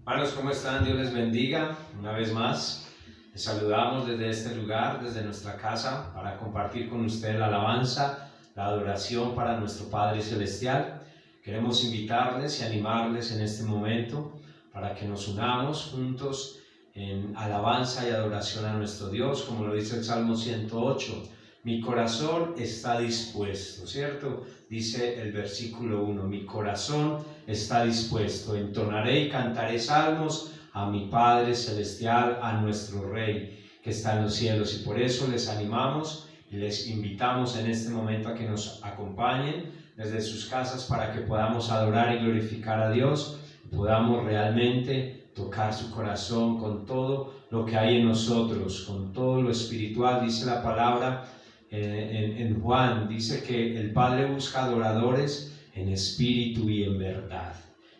Hermanos, ¿cómo están? Dios les bendiga. Una vez más, les saludamos desde este lugar, desde nuestra casa, para compartir con ustedes la alabanza, la adoración para nuestro Padre Celestial. Queremos invitarles y animarles en este momento para que nos unamos juntos en alabanza y adoración a nuestro Dios, como lo dice el Salmo 108. Mi corazón está dispuesto, ¿cierto? Dice el versículo 1, mi corazón está dispuesto, entonaré y cantaré salmos a mi Padre Celestial, a nuestro Rey que está en los cielos. Y por eso les animamos y les invitamos en este momento a que nos acompañen desde sus casas para que podamos adorar y glorificar a Dios, y podamos realmente tocar su corazón con todo lo que hay en nosotros, con todo lo espiritual. Dice la palabra en Juan, dice que el Padre busca adoradores en espíritu y en verdad.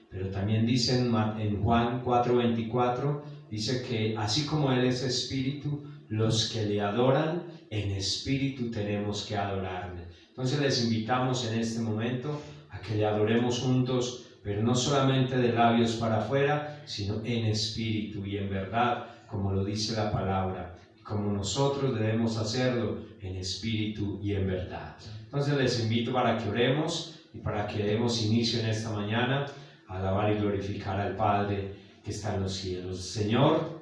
Pero también dice en Juan 4:24, dice que así como Él es espíritu, los que le adoran en espíritu tenemos que adorarle. Entonces les invitamos en este momento a que le adoremos juntos, pero no solamente de labios para afuera, sino en espíritu y en verdad, como lo dice la palabra, como nosotros debemos hacerlo en espíritu y en verdad. Entonces les invito para que oremos y para que demos inicio en esta mañana a alabar y glorificar al Padre que está en los cielos. Señor,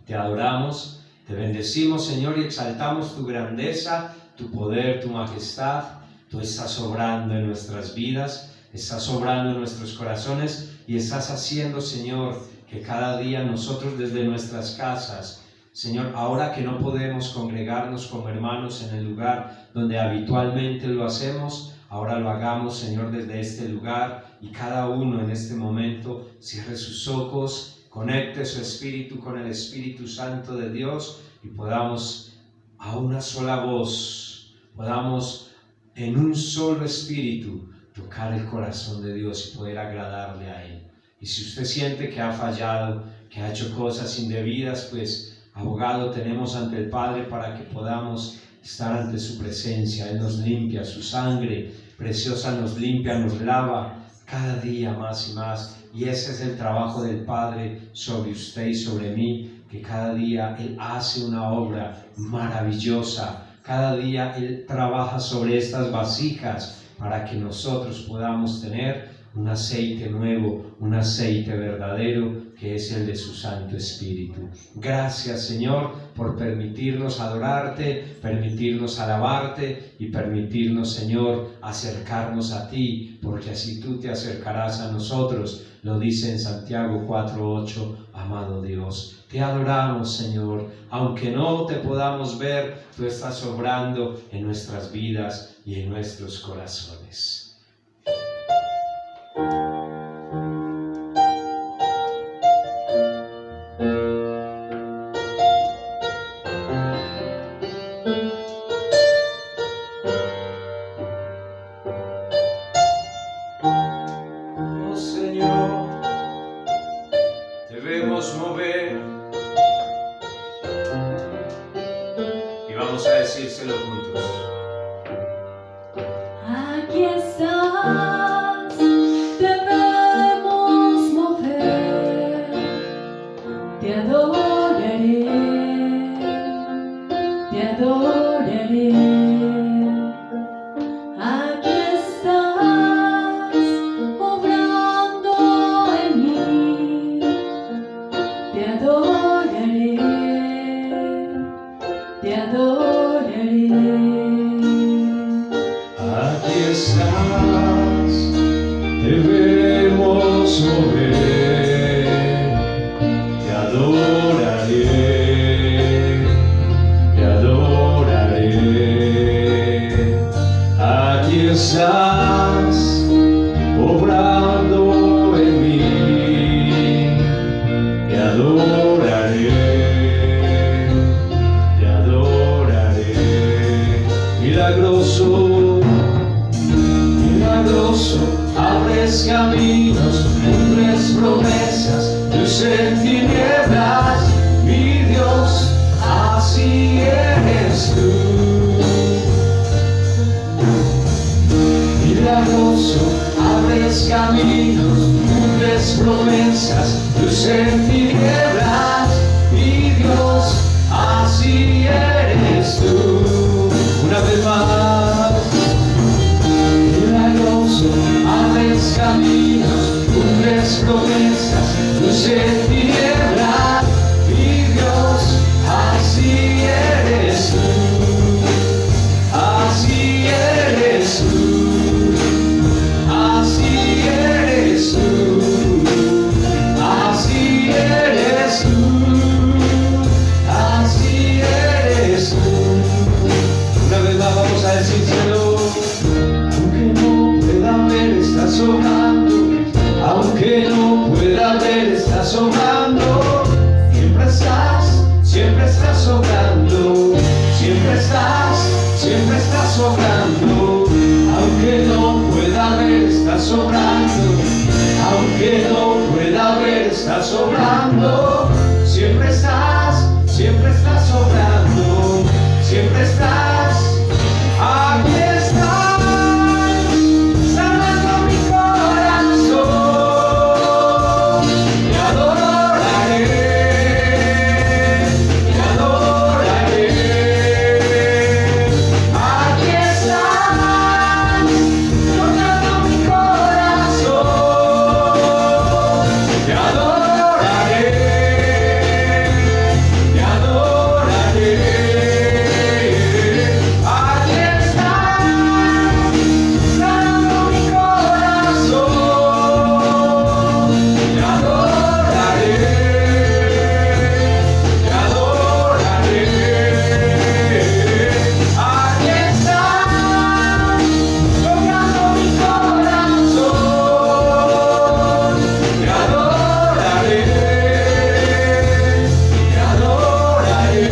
te adoramos, te bendecimos, Señor, y exaltamos tu grandeza, tu poder, tu majestad. Tú estás obrando en nuestras vidas, estás obrando en nuestros corazones y estás haciendo, Señor, que cada día nosotros desde nuestras casas, Señor, ahora que no podemos congregarnos como hermanos en el lugar donde habitualmente lo hacemos, ahora lo hagamos, Señor, desde este lugar, y cada uno en este momento cierre sus ojos, conecte su espíritu con el Espíritu Santo de Dios y podamos a una sola voz, podamos en un solo espíritu tocar el corazón de Dios y poder agradarle a Él. Y si usted siente que ha fallado, que ha hecho cosas indebidas, pues abogado tenemos ante el Padre para que podamos estar ante su presencia. Él nos limpia, su sangre preciosa nos limpia, nos lava cada día más y más. Y ese es el trabajo del Padre sobre usted y sobre mí, que cada día Él hace una obra maravillosa. Cada día Él trabaja sobre estas vasijas para que nosotros podamos tener un aceite nuevo, un aceite verdadero, que es el de su Santo Espíritu. Gracias, Señor, por permitirnos adorarte, permitirnos alabarte y permitirnos, Señor, acercarnos a ti, porque así tú te acercarás a nosotros. Lo dice en Santiago 4:8, amado Dios. Te adoramos, Señor, aunque no te podamos ver, tú estás obrando en nuestras vidas y en nuestros corazones. Oh Señor, debemos mover, y vamos a decírselo juntos. Aquí estás, debemos mover, te adoraré, te adoraré. Aquí estás, obrando en mí, te adoraré, te adoraré. Aquí estás, debemos mover, te adoraré, te adoraré. Aquí estás, obrando en mí, te adoraré, te adoraré. Milagroso, milagroso, abres caminos, cumples promesas, luz en tinieblas, mi Dios, así eres tú. Milagroso, abres caminos, cumples cumples promesas, luz en tinieblas, mi Dios, así eres tú. Una vez más, milagroso, abres caminos, cumples promesas, luz en tinieblas, mi Dios, así eres tú. Así eres tú, así eres tú, así eres tú, así eres tú. Una vez más vamos a decírselo. Aunque no pueda ver, estás sobrando. Aunque no pueda ver, estás sobrando. Siempre estás sobrando. Siempre estás sobrando. Aunque no pueda ver, estás sobrando. Aunque no pueda ver, estás sobrando. Siempre estás sobrando. Siempre estás. Aquí estás, sanando mi corazón. Te adoraré, te adoraré. Aquí estás, tocando mi corazón. Te adoraré, te adoraré. Aquí estás, sanando mi corazón. Te adoraré, te adoraré. Aquí estás, tocando mi corazón. Te adoraré, te adoraré.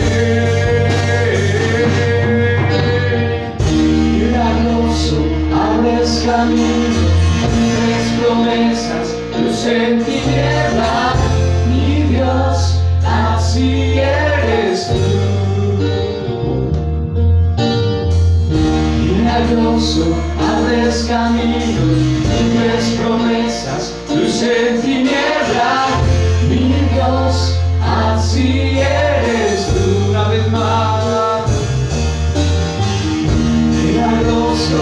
Milagroso, abres camino, cumples promesas, luz en tinieblas, mi Dios, así eres tú. Milagroso, abres caminos, cumples promesas, luz en tinieblas, mi Dios, así eres tú. Una vez más. Milagroso,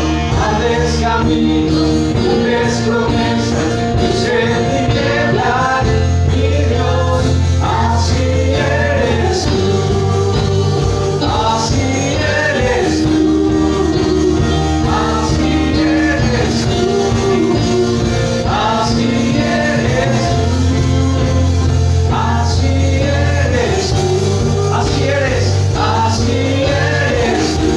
abres caminos, cumples promesas, luz en tinieblas, mi Dios, así eres tú. Así eres tú. Así eres tú. Así eres tú. Así eres tú. Así eres. Así eres tú.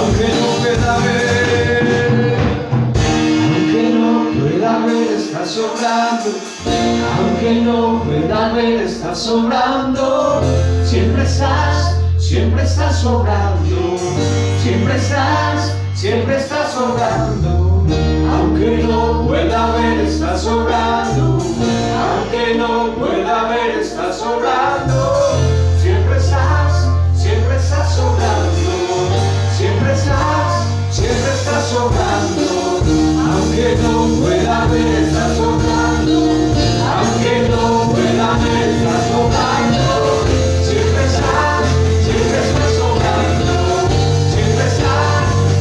Aunque no pueda ver, estás sobrando. Aunque no pueda ver, estás sobrando. Siempre estás sobrando. Siempre estás sobrando. Aunque no pueda ver, estás sobrando. Aunque no pueda ver, estás sobrando. Siempre estás sobrando. Siempre estás sobrando. Aunque no pueda ver, estás sobrando. Aunque no pueda ver, estás sobrando. Siempre estás sobrando.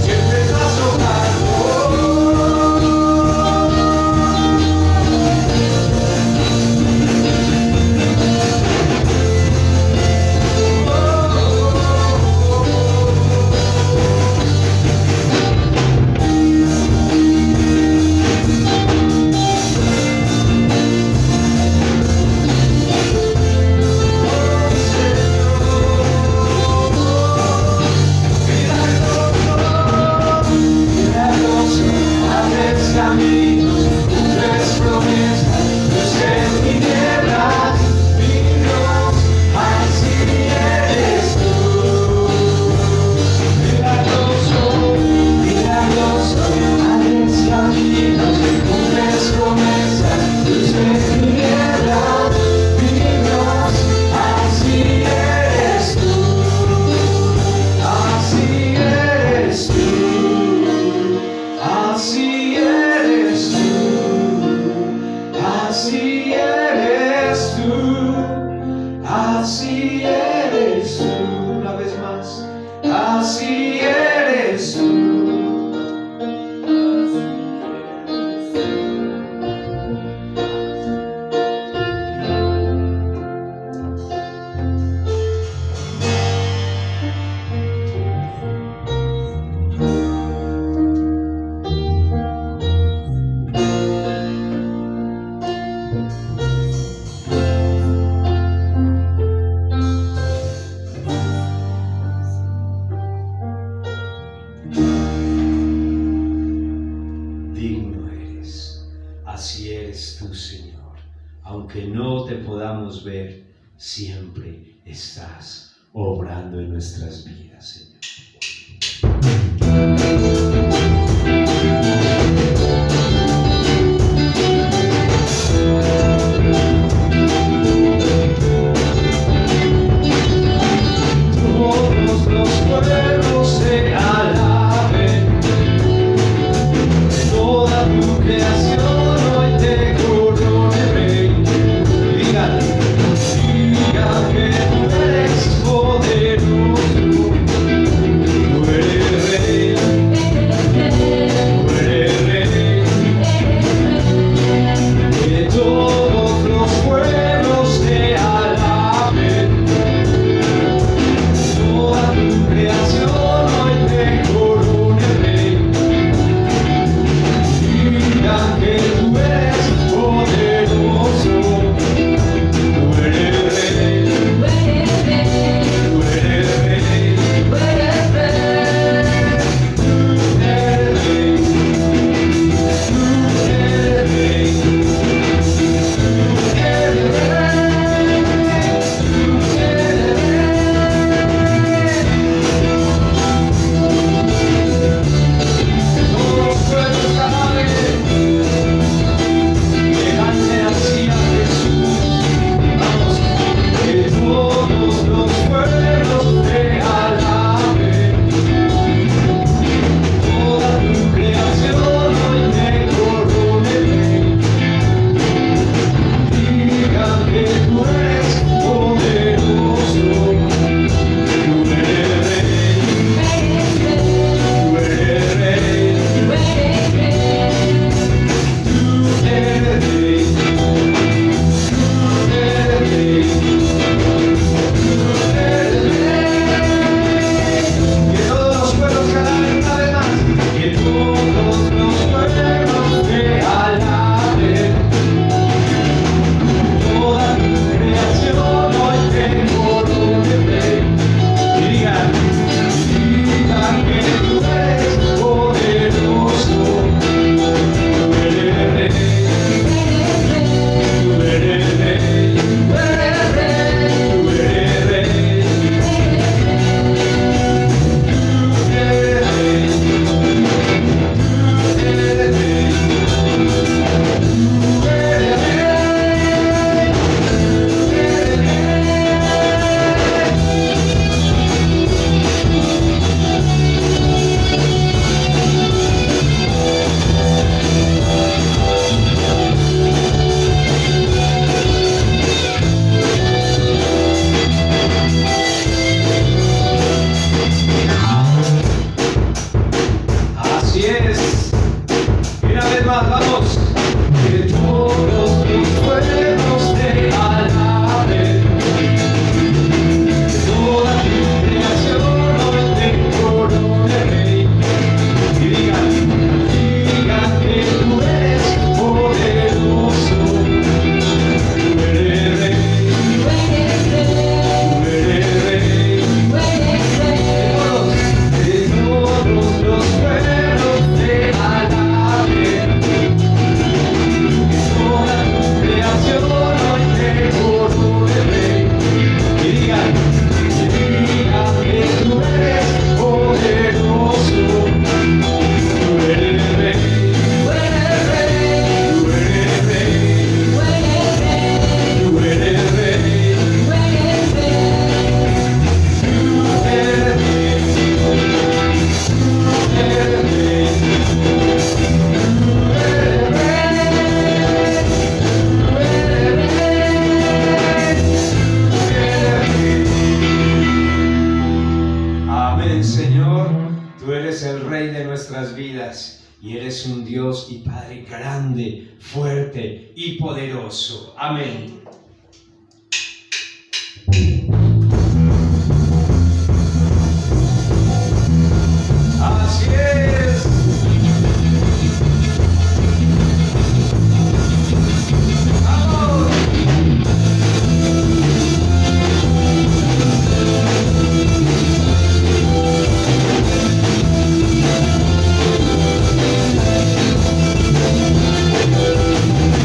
Siempre estás sobrando. te podamos ver, siempre estás obrando en nuestras vidas, Señor. Todos los pueblos te alaben, toda tu creación hoy te corone, Rey. Digan que tú eres poderoso, tú eres Rey, tú eres Rey. Que todos los pueblos te alaben, toda tu creación hoy te corone, Rey. Digan que tú eres poderoso, tú eres Rey, tú eres Rey, tú eres Rey, tú eres Rey, tú eres Rey, tú eres todos los pueblos alaben, que canten así a Jesús. Vamos, que todos los pueblos te alaben, toda tu creación hoy te corone, Rey. Digan que tú eres poderoso, tú eres Rey, tú eres Rey, tú eres Rey, tú eres Rey, tú eres Rey. Que todos los pueblos te alaben una vez más, que todos los pueblos te alaben, toda tu creación hoy te corone, Rey. Y digan que tú eres poderoso, tú eres Rey, tú eres Rey, tú eres Rey, tú eres Rey, tú eres Rey, tú eres Rey, tú eres Así es. Y una vez más, vamos. Que todos los pueblos te alaben, toda tu creación hoy te corone, Rey. Y digan que tú eres poderoso, tú eres Rey, tú eres Rey. Que todos los pueblos te alaben, toda tu creación hoy te corone, Rey. Y digan que tú eres poderoso, tú eres Rey, tú eres Rey, tú eres Rey, tú eres Rey, Amén, Señor. Tú eres el Rey de nuestras vidas y eres un Dios y Padre grande, fuerte y poderoso. Amén. Así es. ¡Vamos!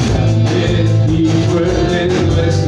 Grande y fuerte nuestro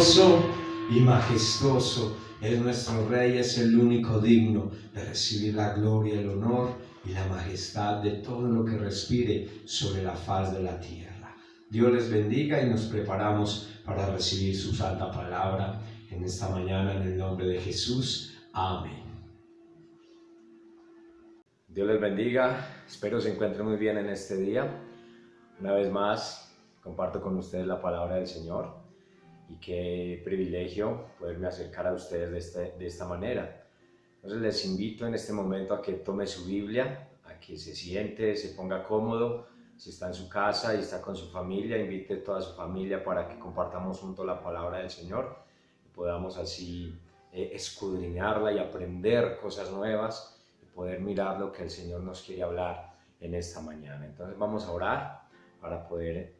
glorioso y majestuoso es nuestro Rey, es el único digno de recibir la gloria, el honor y la majestad de todo lo que respire sobre la faz de la tierra. Dios les bendiga y nos preparamos para recibir su santa palabra en esta mañana en el nombre de Jesús. Amén. Dios les bendiga, espero se encuentren muy bien en este día. Una vez más comparto con ustedes la palabra del Señor y qué privilegio poderme acercar a ustedes de esta manera. Entonces les invito en este momento a que tome su Biblia, a que se siente, se ponga cómodo. Si está en su casa y está con su familia, invite a toda su familia para que compartamos juntos la palabra del Señor y podamos así escudriñarla y aprender cosas nuevas, poder mirar lo que el Señor nos quiere hablar en esta mañana. Entonces vamos a orar para poder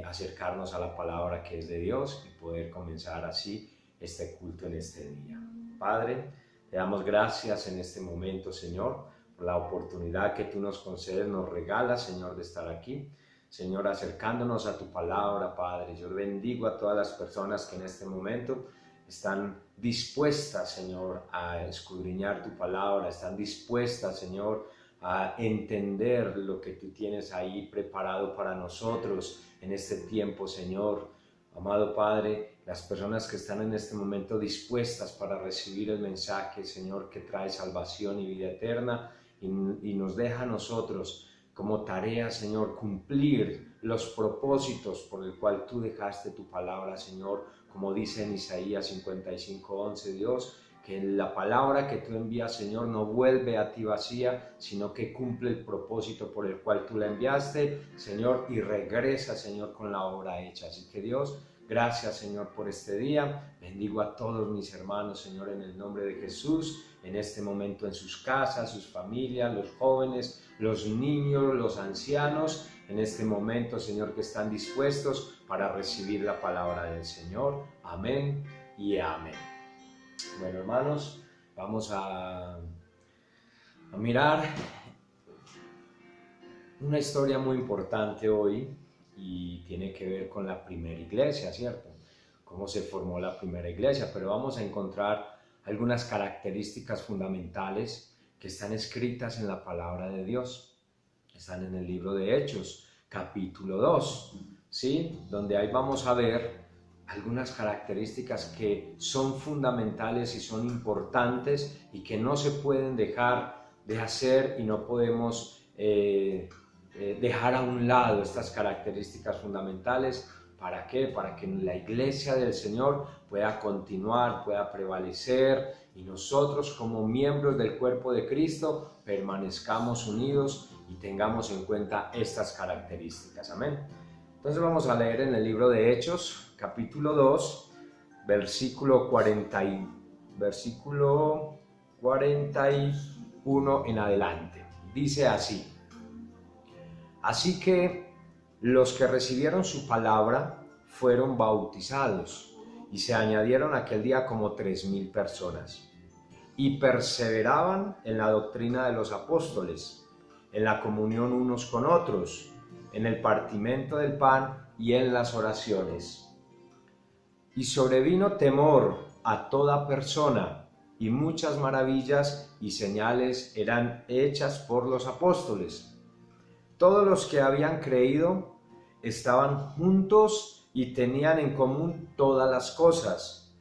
acercarnos a la palabra que es de Dios y poder comenzar así este culto en este día. Padre, te damos gracias en este momento, Señor, por la oportunidad que tú nos concedes, nos regalas, Señor, de estar aquí. Señor, acercándonos a tu palabra, Padre. Yo bendigo a todas las personas que en este momento están dispuestas, Señor, a escudriñar tu palabra, están dispuestas, Señor, a entender lo que tú tienes ahí preparado para nosotros en este tiempo, Señor. Amado Padre, las personas que están en este momento dispuestas para recibir el mensaje, Señor, que trae salvación y vida eterna y nos deja a nosotros como tarea, Señor, cumplir los propósitos por el cual tú dejaste tu palabra, Señor, como dice en Isaías 55:11, Dios, que la palabra que tú envías, Señor, no vuelve a ti vacía, sino que cumple el propósito por el cual tú la enviaste, Señor, y regresa, Señor, con la obra hecha. Así que Dios, gracias, Señor, por este día. Bendigo a todos mis hermanos, Señor, en el nombre de Jesús, en este momento en sus casas, sus familias, los jóvenes, los niños, los ancianos, en este momento, Señor, que están dispuestos para recibir la palabra del Señor. Amén y amén. Bueno, hermanos, vamos a mirar una historia muy importante hoy y tiene que ver con la primera iglesia, ¿cierto? Cómo se formó la primera iglesia, pero vamos a encontrar algunas características fundamentales que están escritas en la palabra de Dios. Están en el libro de Hechos, capítulo 2, ¿sí? Donde ahí vamos a ver algunas características que son fundamentales y son importantes y que no se pueden dejar de hacer y no podemos dejar a un lado estas características fundamentales. ¿Para qué? Para que la iglesia del Señor pueda continuar, pueda prevalecer y nosotros como miembros del cuerpo de Cristo permanezcamos unidos y tengamos en cuenta estas características. Amén. Entonces vamos a leer en el libro de Hechos, capítulo 2, versículo 41 en adelante. Dice así: Así que los que recibieron su palabra fueron bautizados y se añadieron aquel día como 3,000 personas y perseveraban en la doctrina de los apóstoles, en la comunión unos con otros, en el partimiento del pan y en las oraciones. Y sobrevino temor a toda persona, y muchas maravillas y señales eran hechas por los apóstoles. Todos los que habían creído estaban juntos y tenían en común todas las cosas.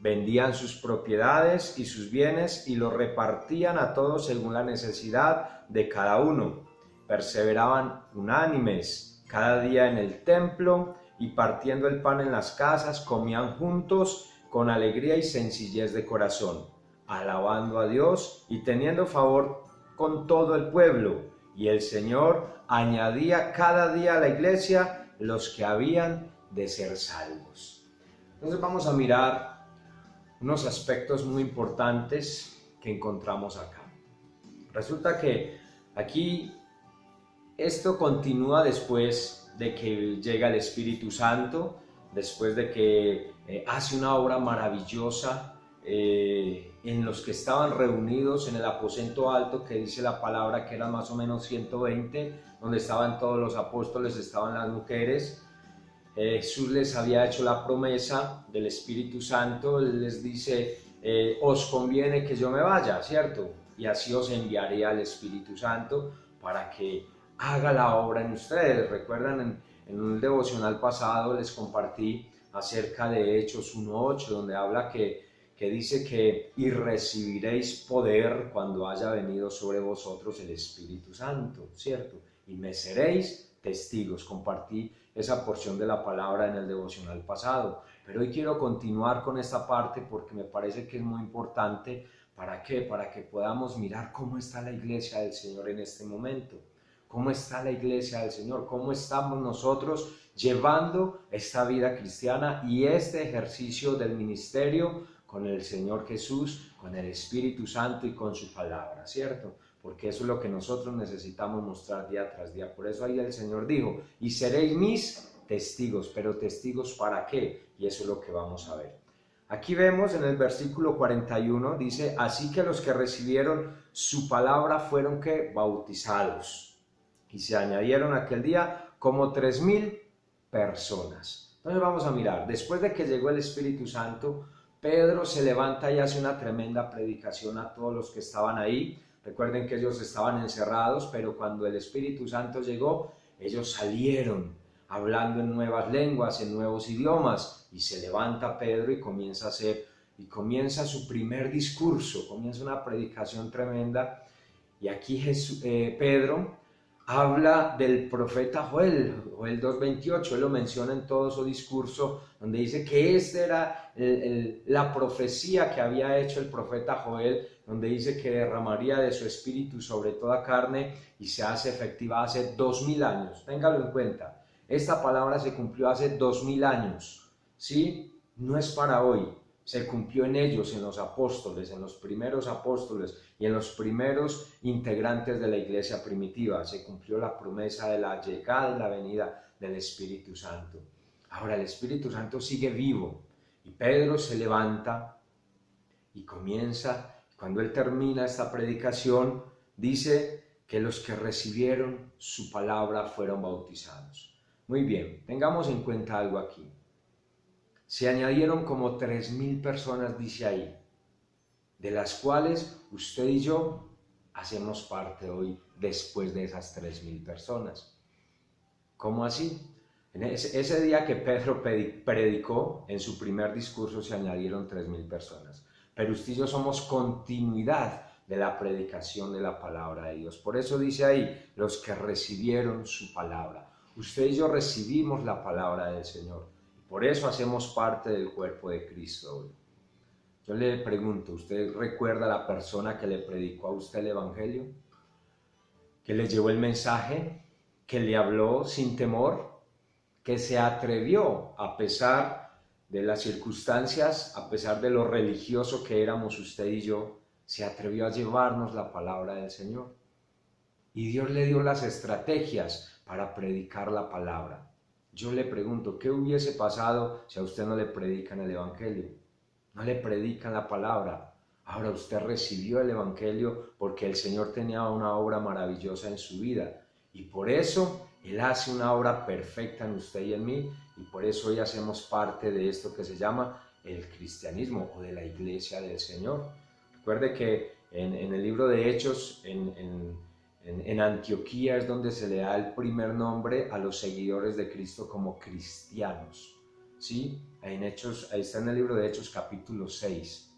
Vendían sus propiedades y sus bienes y los repartían a todos según la necesidad de cada uno. Perseveraban unánimes cada día en el templo y partiendo el pan en las casas comían juntos con alegría y sencillez de corazón, alabando a Dios y teniendo favor con todo el pueblo. Y el Señor añadía cada día a la iglesia los que habían de ser salvos. Entonces vamos a mirar unos aspectos muy importantes que encontramos acá. Resulta que aquí esto continúa después de que llega el Espíritu Santo, después de que hace una obra maravillosa en los que estaban reunidos en el aposento alto, que dice la palabra que eran más o menos 120, donde estaban todos los apóstoles, estaban las mujeres, Jesús les había hecho la promesa del Espíritu Santo. Él les dice, os conviene que yo me vaya, ¿cierto? Y así os enviaré al Espíritu Santo para que haga la obra en ustedes. Recuerdan, en un devocional pasado les compartí acerca de Hechos 1:8, donde habla que dice que y recibiréis poder cuando haya venido sobre vosotros el Espíritu Santo, ¿cierto? Y me seréis testigos. Compartí esa porción de la palabra en el devocional pasado, pero hoy quiero continuar con esta parte porque me parece que es muy importante. ¿Para qué? Para que podamos mirar cómo está la iglesia del Señor en este momento. ¿Cómo está la iglesia del Señor? ¿Cómo estamos nosotros llevando esta vida cristiana y este ejercicio del ministerio con el Señor Jesús, con el Espíritu Santo y con su palabra, ¿cierto? Porque eso es lo que nosotros necesitamos mostrar día tras día. Por eso ahí el Señor dijo, y seréis mis testigos, pero testigos ¿para qué? Y eso es lo que vamos a ver. Aquí vemos en el versículo 41, dice, así que los que recibieron su palabra fueron ¿qué? Bautizados. Y se añadieron aquel día como 3,000 personas. Entonces vamos a mirar, después de que llegó el Espíritu Santo, Pedro se levanta y hace una tremenda predicación a todos los que estaban ahí. Recuerden que ellos estaban encerrados, pero cuando el Espíritu Santo llegó, ellos salieron hablando en nuevas lenguas, en nuevos idiomas, y se levanta Pedro y comienza su primer discurso, comienza una predicación tremenda. Y aquí Pedro habla del profeta Joel 2:28, él lo menciona en todo su discurso, donde dice que esta era la profecía que había hecho el profeta Joel, donde dice que derramaría de su espíritu sobre toda carne y se hace efectiva hace 2000 años. Téngalo en cuenta, esta palabra se cumplió hace 2000 años, ¿sí? No es para hoy. Se cumplió en ellos, en los apóstoles, en los primeros apóstoles y en los primeros integrantes de la iglesia primitiva. Se cumplió la promesa de la llegada y la venida del Espíritu Santo. Ahora el Espíritu Santo sigue vivo y Pedro se levanta y comienza, cuando él termina esta predicación, dice que los que recibieron su palabra fueron bautizados. Muy bien, tengamos en cuenta algo aquí. Se añadieron como 3,000 personas, dice ahí, de las cuales usted y yo hacemos parte hoy después de esas 3,000 personas. ¿Cómo así? En ese día que Pedro predicó, en su primer discurso se añadieron 3,000 personas. Pero usted y yo somos continuidad de la predicación de la palabra de Dios. Por eso dice ahí, los que recibieron su palabra. Usted y yo recibimos la palabra del Señor. Por eso hacemos parte del cuerpo de Cristo hoy. Yo le pregunto, ¿usted recuerda a la persona que le predicó a usted el Evangelio? ¿Que le llevó el mensaje? ¿Que le habló sin temor? ¿Que se atrevió a pesar de las circunstancias, a pesar de lo religioso que éramos usted y yo, se atrevió a llevarnos la palabra del Señor? Y Dios le dio las estrategias para predicar la palabra. Yo le pregunto, ¿qué hubiese pasado si a usted no le predican el Evangelio? No le predican la palabra. Ahora usted recibió el Evangelio porque el Señor tenía una obra maravillosa en su vida. Y por eso Él hace una obra perfecta en usted y en mí. Y por eso hoy hacemos parte de esto que se llama el cristianismo o de la iglesia del Señor. Recuerde que en el libro de Hechos, en Antioquía es donde se le da el primer nombre a los seguidores de Cristo como cristianos, ¿sí? Ahí está en el libro de Hechos capítulo 6.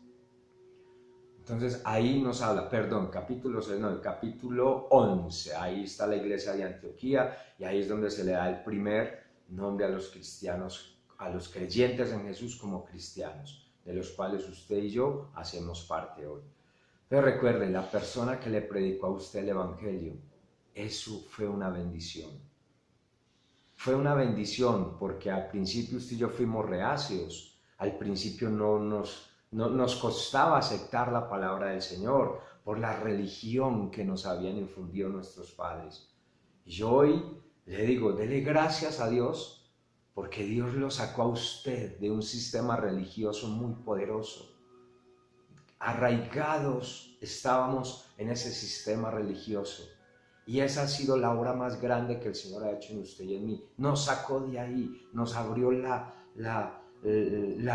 Entonces ahí nos habla, capítulo 6, no, el capítulo 11, ahí está la iglesia de Antioquía y ahí es donde se le da el primer nombre a los cristianos, a los creyentes en Jesús como cristianos, de los cuales usted y yo hacemos parte hoy. Pero recuerde, la persona que le predicó a usted el Evangelio, eso fue una bendición. Fue una bendición porque al principio usted y yo fuimos reacios. Al principio no nos costaba aceptar la palabra del Señor por la religión que nos habían infundido nuestros padres. Y hoy le digo, dele gracias a Dios porque Dios lo sacó a usted de un sistema religioso muy poderoso. Arraigados estábamos en ese sistema religioso Y esa ha sido la obra más grande que el Señor ha hecho en usted y en mí. Nos sacó de ahí, nos abrió la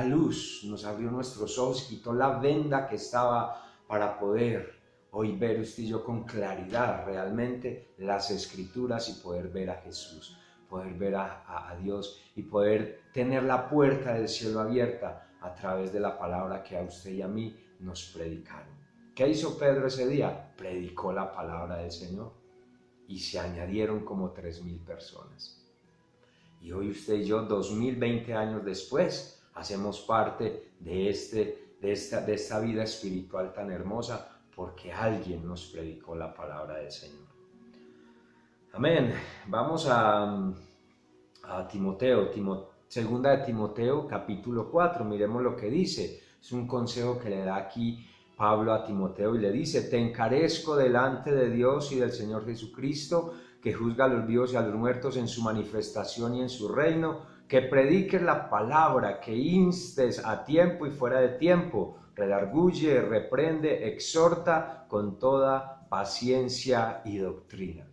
luz, nos abrió nuestros ojos, quitó la venda que estaba para poder hoy ver usted y yo con claridad realmente las Escrituras y poder ver a Jesús, poder ver a Dios y poder tener la puerta del cielo abierta a través de la palabra que a usted y a mí nos predicaron. ¿Qué hizo Pedro ese día? Predicó la palabra del Señor y se añadieron como 3,000 personas. Y hoy usted y yo, 2020 años después, hacemos parte de esta vida espiritual tan hermosa porque alguien nos predicó la palabra del Señor. Amén. Vamos a Timoteo, segunda de Timoteo, capítulo 4. Miremos lo que dice. Es un consejo que le da aquí Pablo a Timoteo y le dice: te encarezco delante de Dios y del Señor Jesucristo, que juzga a los vivos y a los muertos en su manifestación y en su reino, que prediques la palabra, que instes a tiempo y fuera de tiempo, redarguye, reprende, exhorta con toda paciencia y doctrina.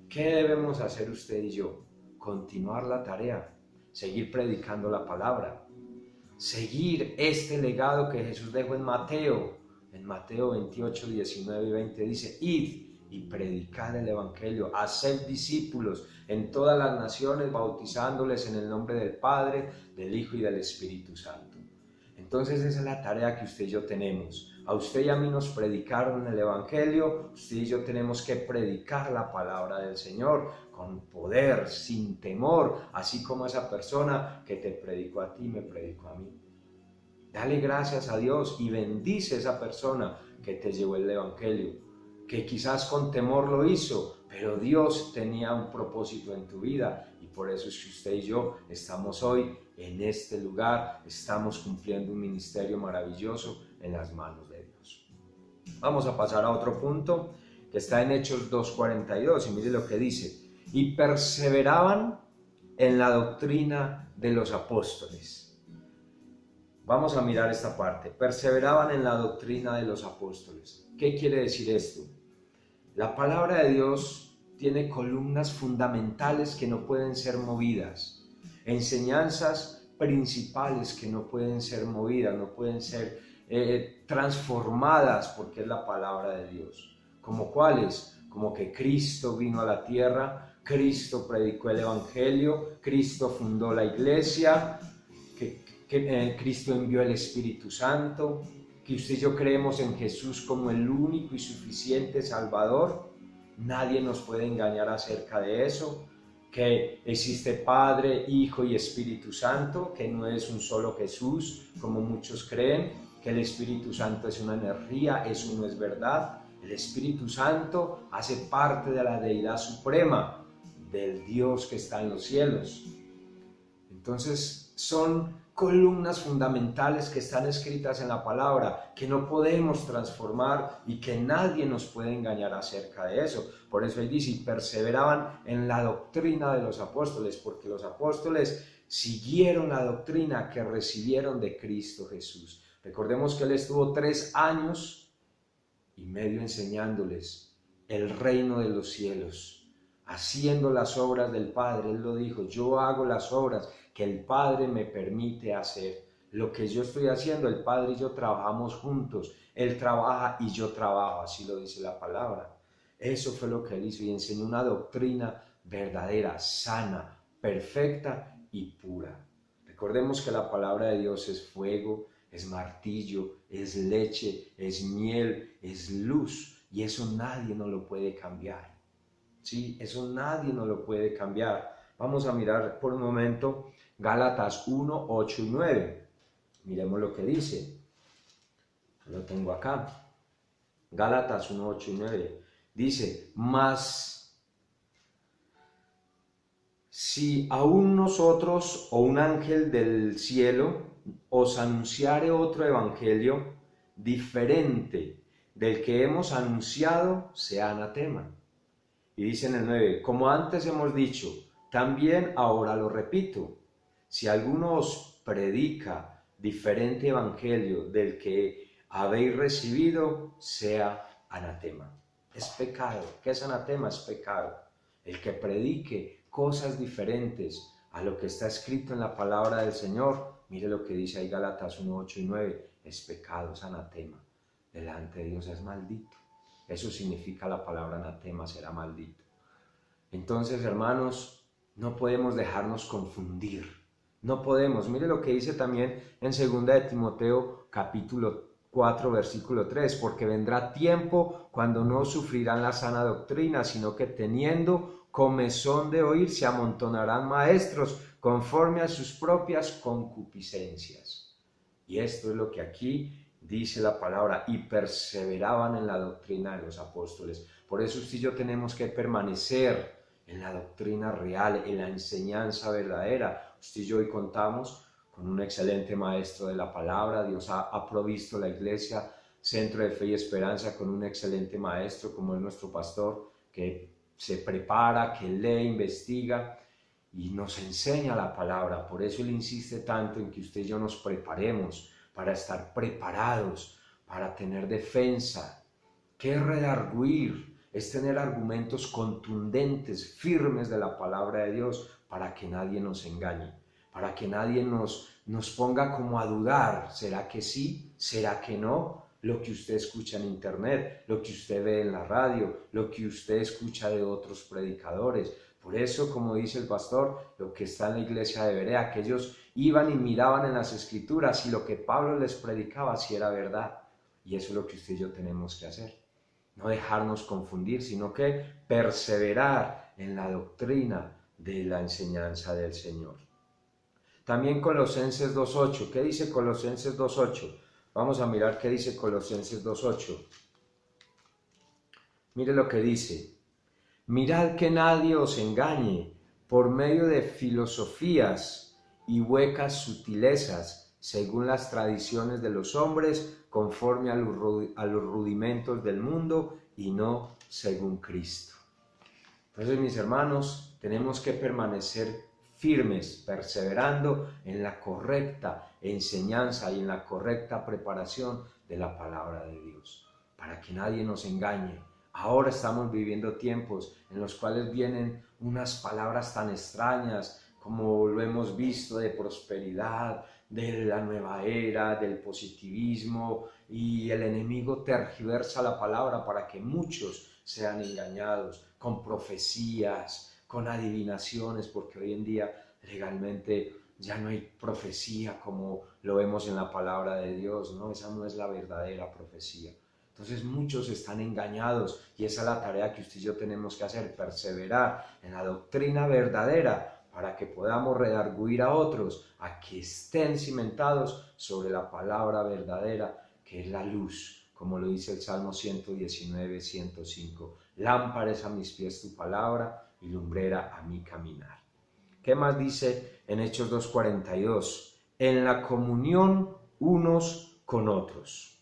¿Qué debemos hacer usted y yo? Continuar la tarea, seguir predicando la palabra, seguir este legado que Jesús dejó en Mateo 28, 19 y 20 dice: id y predicad el evangelio, haced discípulos en todas las naciones, bautizándoles en el nombre del Padre, del Hijo y del Espíritu Santo. Entonces esa es la tarea que usted y yo tenemos. A usted y a mí nos predicaron el evangelio, usted y yo tenemos que predicar la palabra del Señor con poder, sin temor, así como esa persona que te predicó a ti me predicó a mí. Dale gracias a Dios y bendice a esa persona que te llevó el evangelio, que quizás con temor lo hizo, pero Dios tenía un propósito en tu vida y por eso es que usted y yo estamos hoy en este lugar, estamos cumpliendo un ministerio maravilloso en las manos de Dios. Vamos a pasar a otro punto que está en Hechos 2:42 y mire lo que dice: y perseveraban en la doctrina de los apóstoles. Vamos a mirar esta parte. Perseveraban en la doctrina de los apóstoles. ¿Qué quiere decir esto? La palabra de Dios tiene columnas fundamentales que no pueden ser movidas, enseñanzas principales que no pueden ser movidas, no pueden ser transformadas porque es la palabra de Dios. ¿Como cuáles? Como que Cristo vino a la tierra, Cristo predicó el evangelio, Cristo fundó la iglesia, que Cristo envió el Espíritu Santo, que usted y yo creemos en Jesús como el único y suficiente Salvador. Nadie nos puede engañar acerca de eso, que existe Padre, Hijo y Espíritu Santo, que no es un solo Jesús, como muchos creen, que el Espíritu Santo es una energía. Eso no es verdad. El Espíritu Santo hace parte de la deidad suprema, del Dios que está en los cielos. Entonces son columnas fundamentales que están escritas en la palabra, que no podemos transformar y que nadie nos puede engañar acerca de eso. Por eso él dice: y perseveraban en la doctrina de los apóstoles, porque los apóstoles siguieron la doctrina que recibieron de Cristo Jesús. Recordemos que él estuvo 3 años y medio enseñándoles el reino de los cielos, haciendo las obras del Padre. Él lo dijo: yo hago las obras que el Padre me permite hacer. Lo que yo estoy haciendo, el Padre y yo trabajamos juntos. Él trabaja y yo trabajo, así lo dice la palabra. Eso fue lo que él hizo y enseñó una doctrina verdadera, sana, perfecta y pura. Recordemos que la palabra de Dios es fuego, es martillo, es leche, es miel, es luz, y eso nadie nos lo puede cambiar. Sí, eso nadie nos lo puede cambiar. Vamos a mirar por un momento Gálatas 1, 8 y 9. Miremos lo que dice. Lo tengo acá. Gálatas 1, 8 y 9. Dice: mas si aún nosotros o un ángel del cielo os anunciare otro evangelio diferente del que hemos anunciado, sea anatema. Y dice en el 9: como antes hemos dicho, también ahora lo repito, si alguno os predica diferente evangelio del que habéis recibido, sea anatema. es pecado. ¿Qué es anatema? Es pecado. El que predique cosas diferentes a lo que está escrito en la palabra del Señor, mire lo que dice ahí Gálatas 1, 8 y 9, es pecado, es anatema. Delante de Dios es maldito. Eso significa la palabra anatema, será maldito. Entonces, hermanos, no podemos dejarnos confundir. No podemos. Mire lo que dice también en 2 de Timoteo capítulo 4, versículo 3, porque vendrá tiempo cuando no sufrirán la sana doctrina, sino que teniendo comezón de oír se amontonarán maestros conforme a sus propias concupiscencias. Y esto es lo que aquí dice la palabra, y perseveraban en la doctrina de los apóstoles. Por eso usted y yo tenemos que permanecer en la doctrina real, en la enseñanza verdadera. Usted y yo hoy contamos con un excelente maestro de la palabra. Dios ha provisto la iglesia Centro de Fe y Esperanza con un excelente maestro como es nuestro pastor, que se prepara, que lee, investiga y nos enseña la palabra. Por eso él insiste tanto en que usted y yo nos preparemos para estar preparados, para tener defensa. ¿Qué es redarguir? Es tener argumentos contundentes, firmes de la palabra de Dios, para que nadie nos engañe, para que nadie nos ponga como a dudar. ¿Será que sí? ¿Será que no? Lo que usted escucha en internet, lo que usted ve en la radio, lo que usted escucha de otros predicadores. Por eso, como dice el pastor, lo que está en la iglesia de Berea, que ellos iban y miraban en las escrituras y lo que Pablo les predicaba si era verdad. Y eso es lo que usted y yo tenemos que hacer. No dejarnos confundir, sino que perseverar en la doctrina de la enseñanza del Señor. También Colosenses 2.8. ¿Qué dice Colosenses 2.8? Vamos a mirar qué dice Colosenses 2.8. Mire lo que dice. Mirad que nadie os engañe por medio de filosofías y huecas sutilezas, según las tradiciones de los hombres, conforme a los rudimentos del mundo y no según Cristo. Entonces, mis hermanos, tenemos que permanecer firmes, perseverando en la correcta enseñanza y en la correcta preparación de la palabra de Dios, para que nadie nos engañe. Ahora estamos viviendo tiempos en los cuales vienen unas palabras tan extrañas como lo hemos visto de prosperidad, de la nueva era, del positivismo, y el enemigo tergiversa la palabra para que muchos sean engañados con profecías, con adivinaciones, porque hoy en día legalmente ya no hay profecía como lo vemos en la palabra de Dios, ¿no? Esa no es la verdadera profecía. Entonces muchos están engañados y esa es la tarea que usted y yo tenemos que hacer, perseverar en la doctrina verdadera para que podamos redarguir a otros a que estén cimentados sobre la palabra verdadera que es la luz, como lo dice el Salmo 119, 105. Lámpara es a mis pies tu palabra y lumbrera a mi caminar. ¿Qué más dice en Hechos 2:42? En la comunión unos con otros.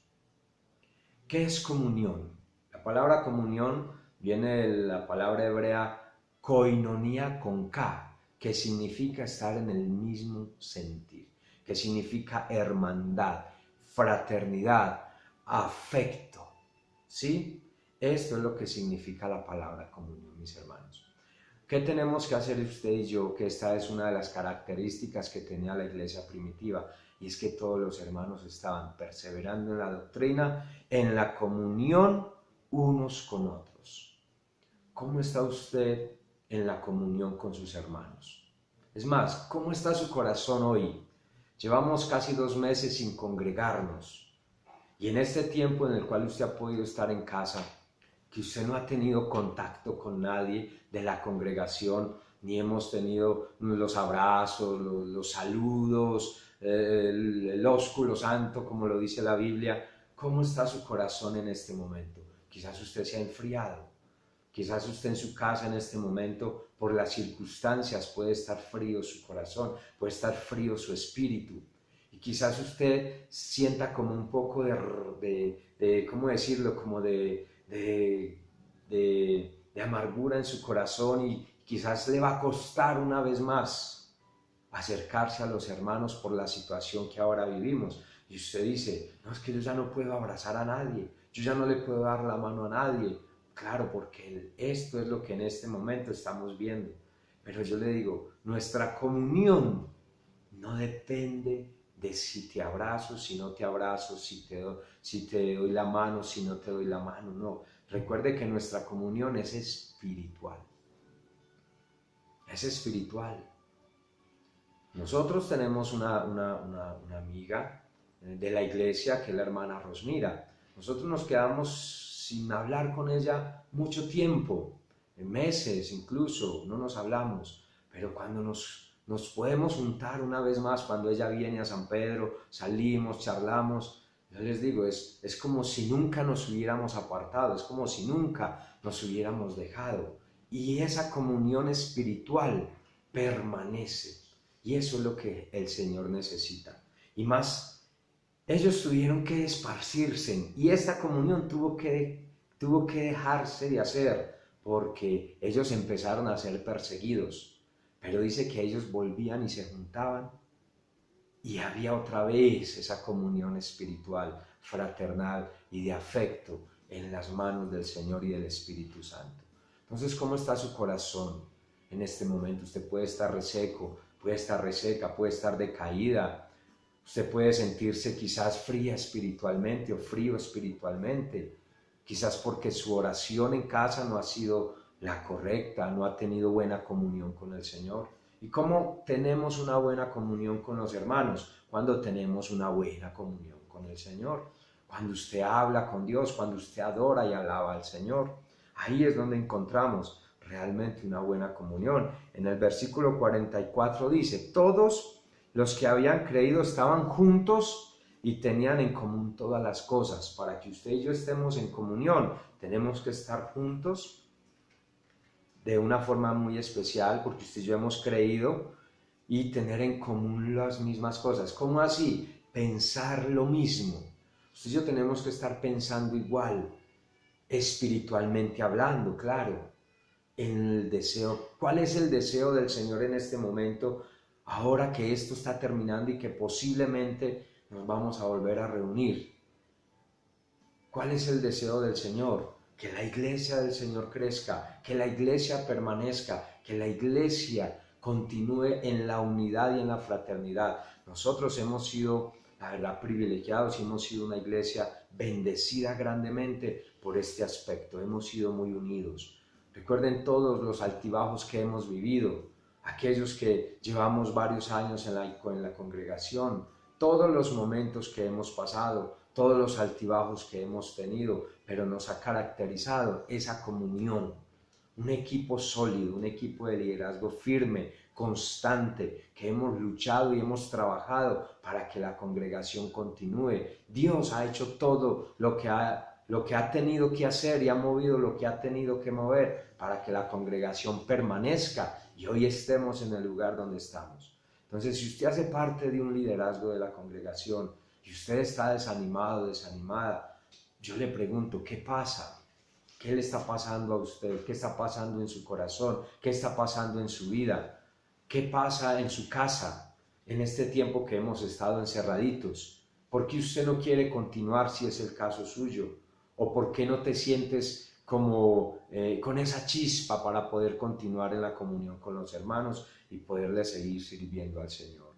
¿Qué es comunión? La palabra comunión viene de la palabra hebrea koinonía con K, que significa estar en el mismo sentir, que significa hermandad, fraternidad, afecto. ¿Sí? Esto es lo que significa la palabra comunión, mis hermanos. ¿Qué tenemos que hacer usted y yo? Que esta es una de las características que tenía la iglesia primitiva, y es que todos los hermanos estaban perseverando en la doctrina, en la comunión unos con otros. ¿Cómo está usted en la comunión con sus hermanos? Es más, ¿cómo está su corazón hoy? Llevamos casi 2 meses sin congregarnos, y en este tiempo en el cual usted ha podido estar en casa, que usted no ha tenido contacto con nadie de la congregación, ni hemos tenido los abrazos, los saludos, el ósculo santo, como lo dice la Biblia. ¿Cómo está su corazón en este momento? Quizás usted se ha enfriado, quizás usted en su casa en este momento, por las circunstancias, puede estar frío su corazón, puede estar frío su espíritu, y quizás usted sienta como un poco de ¿cómo decirlo?, como de amargura en su corazón, y quizás le va a costar una vez más acercarse a los hermanos por la situación que ahora vivimos. Y usted dice, no, es que yo ya no puedo abrazar a nadie, yo ya no le puedo dar la mano a nadie. Claro, porque esto es lo que en este momento estamos viendo. Pero yo le digo, nuestra comunión no depende de si te abrazo, si no te abrazo, si te doy la mano, si no te doy la mano, no. Recuerde que nuestra comunión es espiritual. Es espiritual. Nosotros tenemos una amiga de la iglesia que es la hermana Rosmira. Nosotros nos quedamos sin hablar con ella mucho tiempo, meses incluso, no nos hablamos, pero cuando nos podemos juntar una vez más, cuando ella viene a San Pedro, salimos, charlamos, yo les digo, es como si nunca nos hubiéramos apartado, es como si nunca nos hubiéramos dejado. Y esa comunión espiritual permanece. Y eso es lo que el Señor necesita. Y más, ellos tuvieron que esparcirse y esta comunión tuvo que dejarse de hacer porque ellos empezaron a ser perseguidos. Pero dice que ellos volvían y se juntaban y había otra vez esa comunión espiritual, fraternal y de afecto en las manos del Señor y del Espíritu Santo. Entonces, ¿cómo está su corazón en este momento? Usted puede estar reseco, puede estar reseca, puede estar decaída. Usted puede sentirse quizás fría espiritualmente o frío espiritualmente. Quizás porque su oración en casa no ha sido la correcta, no ha tenido buena comunión con el Señor. ¿Y cómo tenemos una buena comunión con los hermanos? Cuando tenemos una buena comunión con el Señor. Cuando usted habla con Dios, cuando usted adora y alaba al Señor. Ahí es donde encontramos realmente una buena comunión. En el versículo 44 dice, todos los que habían creído estaban juntos y tenían en común todas las cosas. Para que usted y yo estemos en comunión, tenemos que estar juntos de una forma muy especial, porque usted y yo hemos creído y tener en común las mismas cosas. ¿Cómo así? Pensar lo mismo. Usted y yo tenemos que estar pensando igual, espiritualmente hablando, claro. En el deseo, ¿cuál es el deseo del Señor en este momento, ahora que esto está terminando y que posiblemente nos vamos a volver a reunir? ¿Cuál es el deseo del Señor? Que la iglesia del Señor crezca, que la iglesia permanezca, que la iglesia continúe en la unidad y en la fraternidad. Nosotros hemos sido, la verdad, privilegiados y hemos sido una iglesia bendecida grandemente por este aspecto. Hemos sido muy unidos. Recuerden todos los altibajos que hemos vivido, aquellos que llevamos varios años en la congregación, todos los momentos que hemos pasado, todos los altibajos que hemos tenido, pero nos ha caracterizado esa comunión, un equipo sólido, un equipo de liderazgo firme, constante, que hemos luchado y hemos trabajado para que la congregación continúe. Dios ha hecho todo lo que ha tenido que hacer y ha movido lo que ha tenido que mover para que la congregación permanezca y hoy estemos en el lugar donde estamos. Entonces, si usted hace parte de un liderazgo de la congregación y usted está desanimado, desanimada, yo le pregunto, ¿qué pasa? ¿Qué le está pasando a usted? ¿Qué está pasando en su corazón? ¿Qué está pasando en su vida? ¿Qué pasa en su casa en este tiempo que hemos estado encerraditos? ¿Por qué usted no quiere continuar si es el caso suyo? ¿O por qué no te sientes como con esa chispa para poder continuar en la comunión con los hermanos y poderle seguir sirviendo al Señor?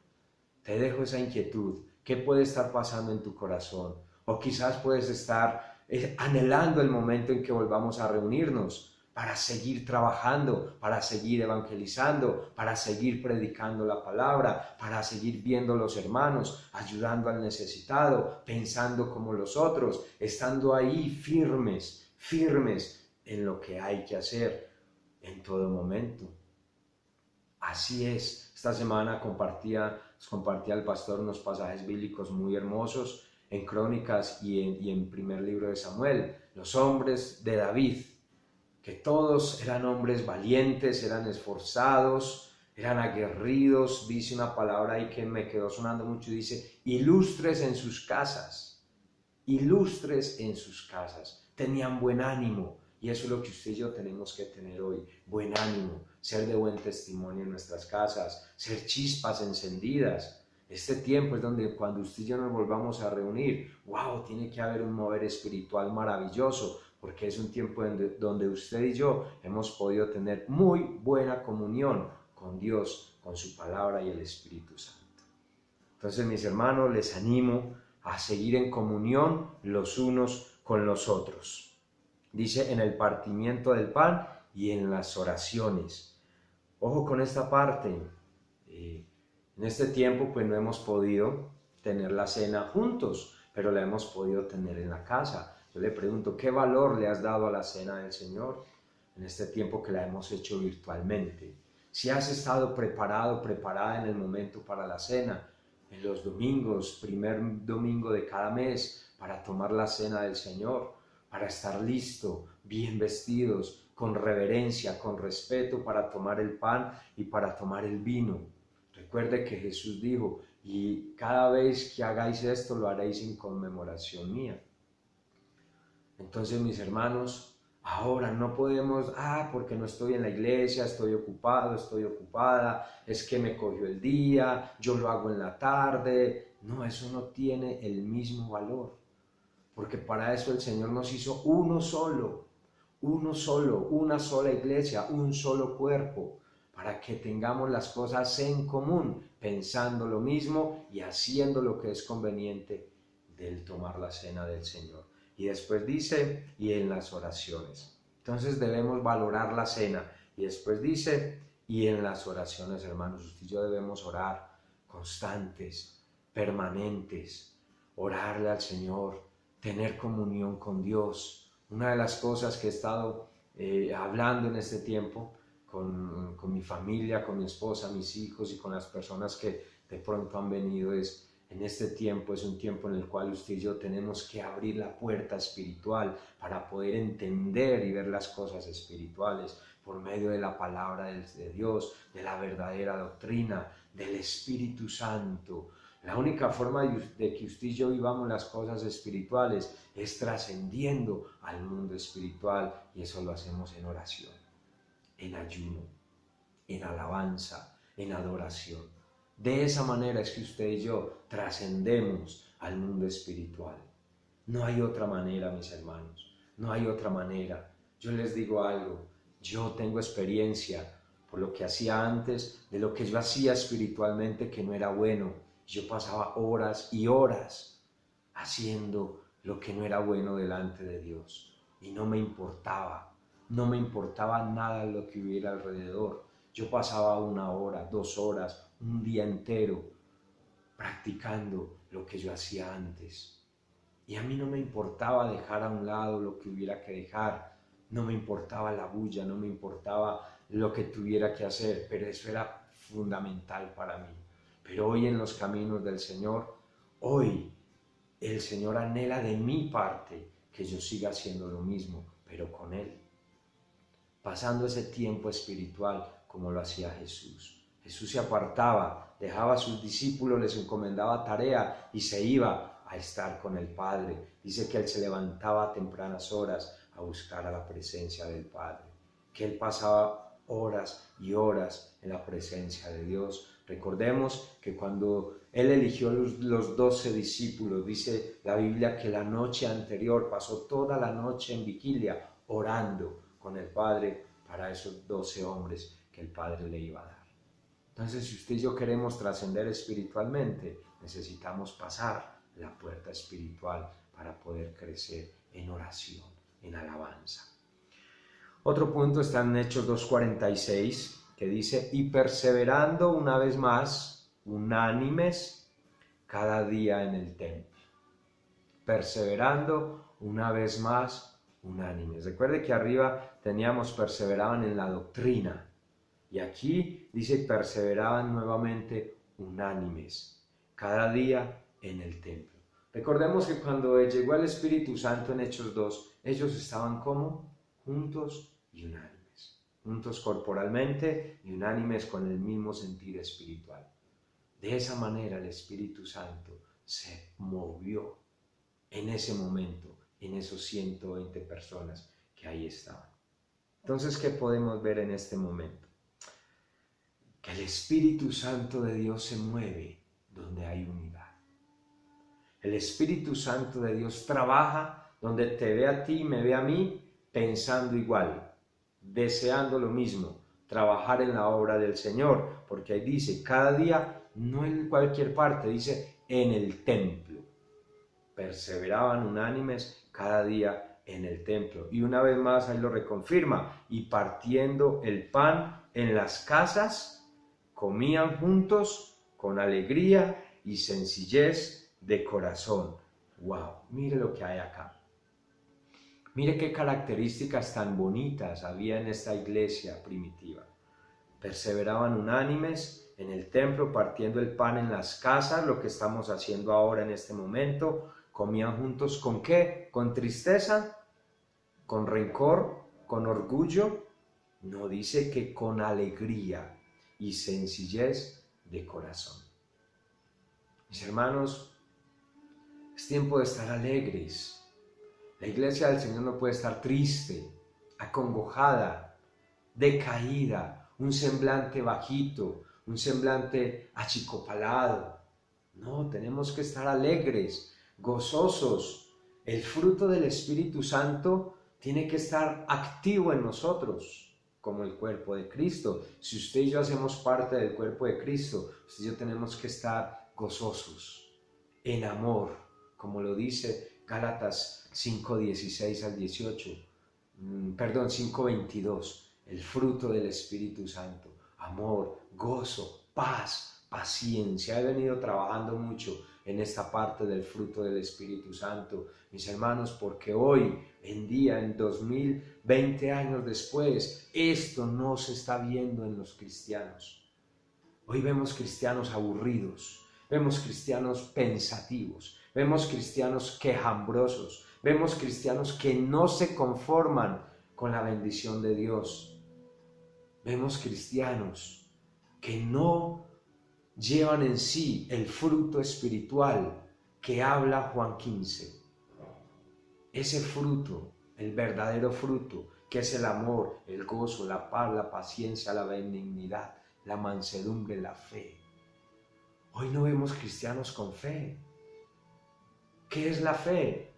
Te dejo esa inquietud. ¿Qué puede estar pasando en tu corazón? O quizás puedes estar anhelando el momento en que volvamos a reunirnos para seguir trabajando, para seguir evangelizando, para seguir predicando la palabra, para seguir viendo a los hermanos, ayudando al necesitado, pensando como los otros, estando ahí firmes en lo que hay que hacer en todo momento. Así es. Esta semana compartía el pastor unos pasajes bíblicos muy hermosos en Crónicas y en primer libro de Samuel. Los hombres de David, que todos eran hombres valientes, eran esforzados, eran aguerridos. Dice una palabra ahí que me quedó sonando mucho, dice, ilustres en sus casas, tenían buen ánimo. Y eso es lo que usted y yo tenemos que tener hoy, buen ánimo, ser de buen testimonio en nuestras casas, ser chispas encendidas. Este tiempo es donde cuando usted y yo nos volvamos a reunir, wow, tiene que haber un mover espiritual maravilloso, porque es un tiempo donde usted y yo hemos podido tener muy buena comunión con Dios, con su palabra y el Espíritu Santo. Entonces, mis hermanos, les animo a seguir en comunión los unos con los otros. Dice, en el partimiento del pan y en las oraciones. Ojo con esta parte. En este tiempo pues no hemos podido tener la cena juntos, pero la hemos podido tener en la casa. Yo le pregunto, ¿qué valor le has dado a la cena del Señor en este tiempo que la hemos hecho virtualmente? Si has estado preparada en el momento para la cena, en los domingos, primer domingo de cada mes, para tomar la cena del Señor, para estar listo, bien vestidos, con reverencia, con respeto, para tomar el pan y para tomar el vino. Recuerde que Jesús dijo, y cada vez que hagáis esto, lo haréis en conmemoración mía. Entonces, mis hermanos, ahora no podemos, porque no estoy en la iglesia, estoy ocupado, estoy ocupada, es que me cogió el día, yo lo hago en la tarde. No, eso no tiene el mismo valor, porque para eso el Señor nos hizo una sola iglesia, un solo cuerpo, para que tengamos las cosas en común, pensando lo mismo y haciendo lo que es conveniente del tomar la cena del Señor. Y después dice, y en las oraciones. Entonces debemos valorar la cena. Y después dice, y en las oraciones, hermanos, usted y yo debemos orar constantes, permanentes, orarle al Señor, tener comunión con Dios. Una de las cosas que he estado hablando en este tiempo con mi familia, con mi esposa, mis hijos y con las personas que de pronto han venido es, en este tiempo es un tiempo en el cual usted y yo tenemos que abrir la puerta espiritual para poder entender y ver las cosas espirituales por medio de la palabra de Dios, de la verdadera doctrina, del Espíritu Santo. La única forma de que usted y yo vivamos las cosas espirituales es trascendiendo al mundo espiritual, y eso lo hacemos en oración, en ayuno, en alabanza, en adoración. De esa manera es que usted y yo trascendemos al mundo espiritual. No hay otra manera, mis hermanos, no hay otra manera. Yo les digo algo, yo tengo experiencia por lo que hacía antes, de lo que yo hacía espiritualmente que no era bueno. Yo pasaba horas y horas haciendo lo que no era bueno delante de Dios y no me importaba nada lo que hubiera alrededor. Yo pasaba 1 hora, 2 horas, un día entero practicando lo que yo hacía antes. Y a mí no me importaba dejar a un lado lo que hubiera que dejar, no me importaba la bulla, no me importaba lo que tuviera que hacer, pero eso era fundamental para mí. Pero hoy en los caminos del Señor, hoy el Señor anhela de mi parte que yo siga haciendo lo mismo, pero con Él, pasando ese tiempo espiritual como lo hacía Jesús. Jesús se apartaba, dejaba a sus discípulos, les encomendaba tarea y se iba a estar con el Padre. Dice que Él se levantaba a tempranas horas a buscar a la presencia del Padre, que Él pasaba horas y horas en la presencia de Dios. Recordemos que cuando Él eligió los 12 discípulos, dice la Biblia que la noche anterior pasó toda la noche en vigilia orando con el Padre para esos 12 hombres que el Padre le iba a dar. Entonces, si usted y yo queremos trascender espiritualmente, necesitamos pasar la puerta espiritual para poder crecer en oración, en alabanza. Otro punto está en Hechos 2:46, que dice, y perseverando una vez más, unánimes, cada día en el templo. Perseverando una vez más, unánimes. Recuerde que arriba teníamos perseveraban en la doctrina, y aquí dice perseveraban nuevamente unánimes, cada día en el templo. Recordemos que cuando llegó el Espíritu Santo en Hechos 2, ellos estaban como juntos y unánimes, juntos corporalmente y unánimes con el mismo sentir espiritual. De esa manera el Espíritu Santo se movió en ese momento, en esos 120 personas que ahí estaban. Entonces, ¿qué podemos ver en este momento? Que el Espíritu Santo de Dios se mueve donde hay unidad. El Espíritu Santo de Dios trabaja donde te ve a ti y me ve a mí pensando igual, deseando lo mismo, trabajar en la obra del Señor, porque ahí dice, cada día, no en cualquier parte, dice, en el templo. Perseveraban unánimes cada día en el templo. Y una vez más ahí lo reconfirma, y partiendo el pan en las casas, comían juntos con alegría y sencillez de corazón. ¡Wow! Mire lo que hay acá. Mire qué características tan bonitas había en esta iglesia primitiva. Perseveraban unánimes en el templo, partiendo el pan en las casas, lo que estamos haciendo ahora en este momento. Comían juntos ¿con qué? ¿Con tristeza? ¿Con rencor? ¿Con orgullo? No, dice que con alegría y sencillez de corazón. Mis hermanos, es tiempo de estar alegres. La iglesia del Señor no puede estar triste, acongojada, decaída, un semblante bajito, un semblante achicopalado. No, tenemos que estar alegres, gozosos. El fruto del Espíritu Santo tiene que estar activo en nosotros, como el cuerpo de Cristo. Si usted y yo hacemos parte del cuerpo de Cristo, usted y yo tenemos que estar gozosos, en amor, como lo dice Gálatas 5:16 al 18, 5:22, el fruto del Espíritu Santo, amor, gozo, paz, paciencia. He venido trabajando mucho en esta parte del fruto del Espíritu Santo, mis hermanos, porque hoy en día, en 2020 años después, esto no se está viendo en los cristianos. Hoy vemos cristianos aburridos, vemos cristianos pensativos, vemos cristianos quejambrosos, vemos cristianos que no se conforman con la bendición de Dios. Vemos cristianos que no llevan en sí el fruto espiritual que habla Juan 15. Ese fruto, el verdadero fruto, que es el amor, el gozo, la paz, la paciencia, la benignidad, la mansedumbre, la fe. Hoy no vemos cristianos con fe. ¿Qué es la fe?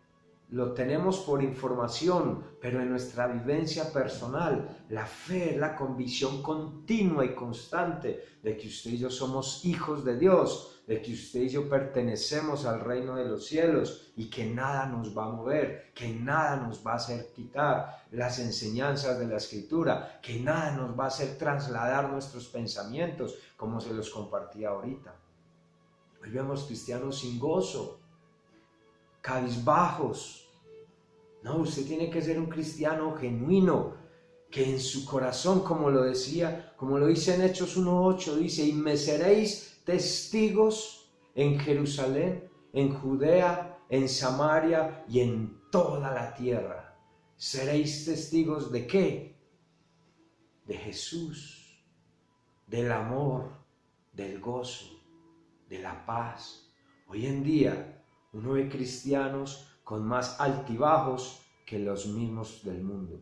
Lo tenemos por información, pero en nuestra vivencia personal, la fe es la convicción continua y constante de que usted y yo somos hijos de Dios, de que usted y yo pertenecemos al reino de los cielos y que nada nos va a mover, que nada nos va a hacer quitar las enseñanzas de la Escritura, que nada nos va a hacer trasladar nuestros pensamientos, como se los compartía ahorita. Hoy vemos cristianos sin gozo, cabizbajos. No, usted tiene que ser un cristiano genuino, que en su corazón, como lo decía, como lo dice en Hechos 1:8, dice, y me seréis testigos en Jerusalén, en Judea, en Samaria y en toda la tierra. ¿Seréis testigos de qué? De Jesús, del amor, del gozo, de la paz. Hoy en día uno ve cristianos con más altibajos que los mismos del mundo.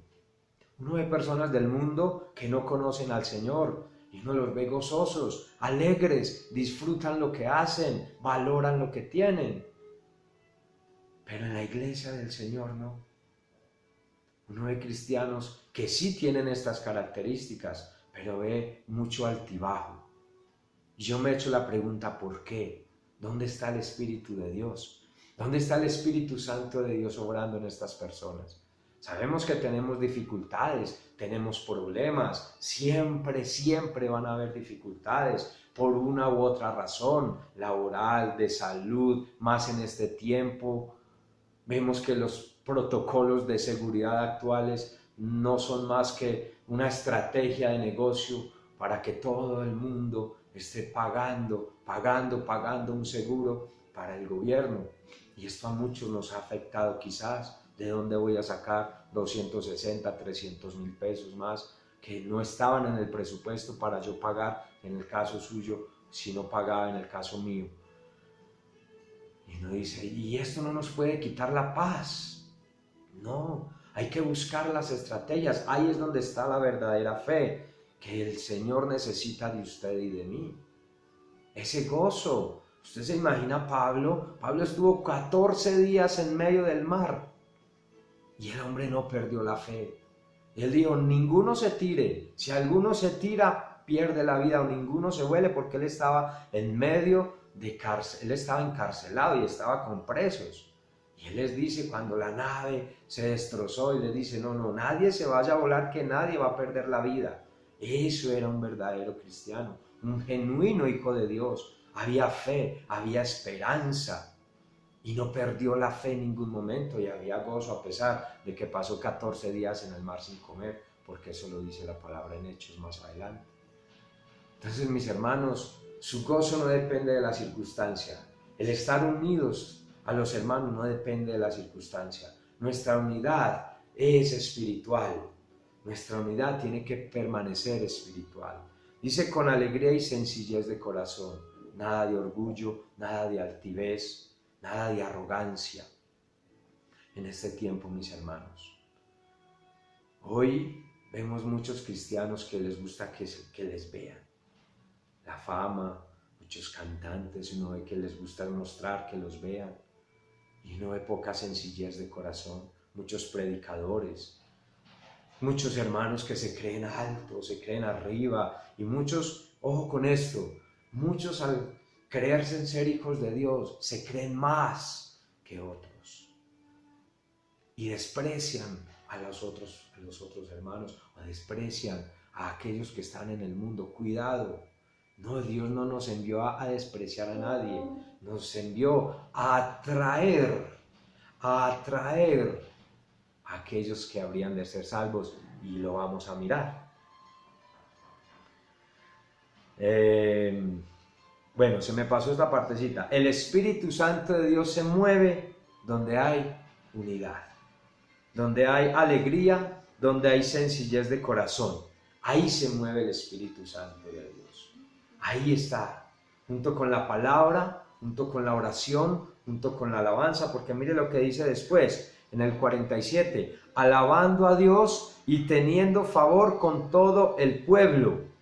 Uno ve personas del mundo que no conocen al Señor y uno los ve gozosos, alegres, disfrutan lo que hacen, valoran lo que tienen. Pero en la iglesia del Señor no. Uno ve cristianos que sí tienen estas características, pero ve mucho altibajo. Y yo me he hecho la pregunta, ¿por qué? ¿Dónde está el Espíritu de Dios? ¿Dónde está el Espíritu Santo de Dios obrando en estas personas? Sabemos que tenemos dificultades, tenemos problemas, siempre van a haber dificultades por una u otra razón, laboral, de salud, más en este tiempo. Vemos que los protocolos de seguridad actuales no son más que una estrategia de negocio para que todo el mundo esté pagando un seguro para el gobierno. Y esto a muchos nos ha afectado quizás. ¿De dónde voy a sacar 260, 300 mil pesos más que no estaban en el presupuesto para yo pagar en el caso suyo, si no pagaba en el caso mío? Y uno dice, ¿y esto no nos puede quitar la paz? No, hay que buscar las estrategias. Ahí es donde está la verdadera fe, que el Señor necesita de usted y de mí. Ese gozo. Usted se imagina Pablo estuvo 14 días en medio del mar. Y el hombre no perdió la fe. Él dijo, ninguno se tire. Si alguno se tira, pierde la vida, o ninguno se huele, porque él estaba en medio de cárcel. Él estaba encarcelado y estaba con presos. Y él les dice, cuando la nave se destrozó, y les dice, no, nadie se vaya a volar, que nadie va a perder la vida. Eso era un verdadero cristiano, un genuino hijo de Dios. Había fe, había esperanza. Y no perdió la fe en ningún momento, y había gozo a pesar de que pasó 14 días en el mar sin comer, porque eso lo dice la palabra en Hechos más adelante. Entonces, mis hermanos, su gozo no depende de la circunstancia. El estar unidos a los hermanos no depende de la circunstancia. Nuestra unidad es espiritual. Nuestra unidad tiene que permanecer espiritual. Dice, con alegría y sencillez de corazón, nada de orgullo, nada de altivez, nada de arrogancia en este tiempo, mis hermanos. Hoy vemos muchos cristianos que les gusta que les vean. La fama, muchos cantantes, uno ve que les gusta mostrar que los vean. Y uno ve poca sencillez de corazón, muchos predicadores, muchos hermanos que se creen altos, se creen arriba, y muchos, ojo con esto, muchos al creerse en ser hijos de Dios, se creen más que otros y desprecian a los otros hermanos, o desprecian a aquellos que están en el mundo. Cuidado, no, Dios no nos envió a despreciar a nadie, nos envió a atraer a aquellos que habrían de ser salvos, y lo vamos a mirar. Bueno, se me pasó esta partecita. El Espíritu Santo de Dios se mueve donde hay unidad, donde hay alegría, donde hay sencillez de corazón. Ahí se mueve el Espíritu Santo de Dios. Ahí está, junto con la palabra, junto con la oración, junto con la alabanza, porque mire lo que dice después, en el 47, alabando a Dios y teniendo favor con todo el pueblo.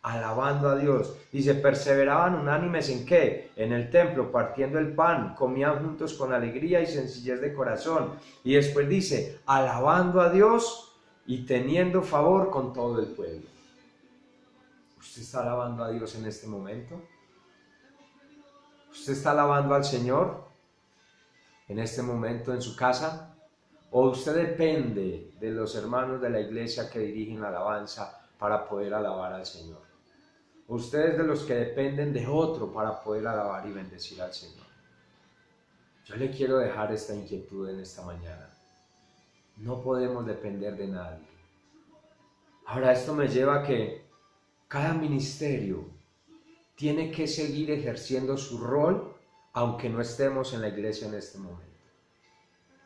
Alabando a Dios. Dice, perseveraban unánimes ¿en qué? En el templo, partiendo el pan, comían juntos con alegría y sencillez de corazón. Y después dice, alabando a Dios y teniendo favor con todo el pueblo. ¿Usted está alabando a Dios en este momento? ¿Usted está alabando al Señor en este momento en su casa? ¿O usted depende de los hermanos de la iglesia que dirigen la alabanza para poder alabar al Señor? Ustedes de los que dependen de otro para poder alabar y bendecir al Señor. Yo le quiero dejar esta inquietud en esta mañana. No podemos depender de nadie. Ahora, esto me lleva a que cada ministerio tiene que seguir ejerciendo su rol, aunque no estemos en la iglesia en este momento.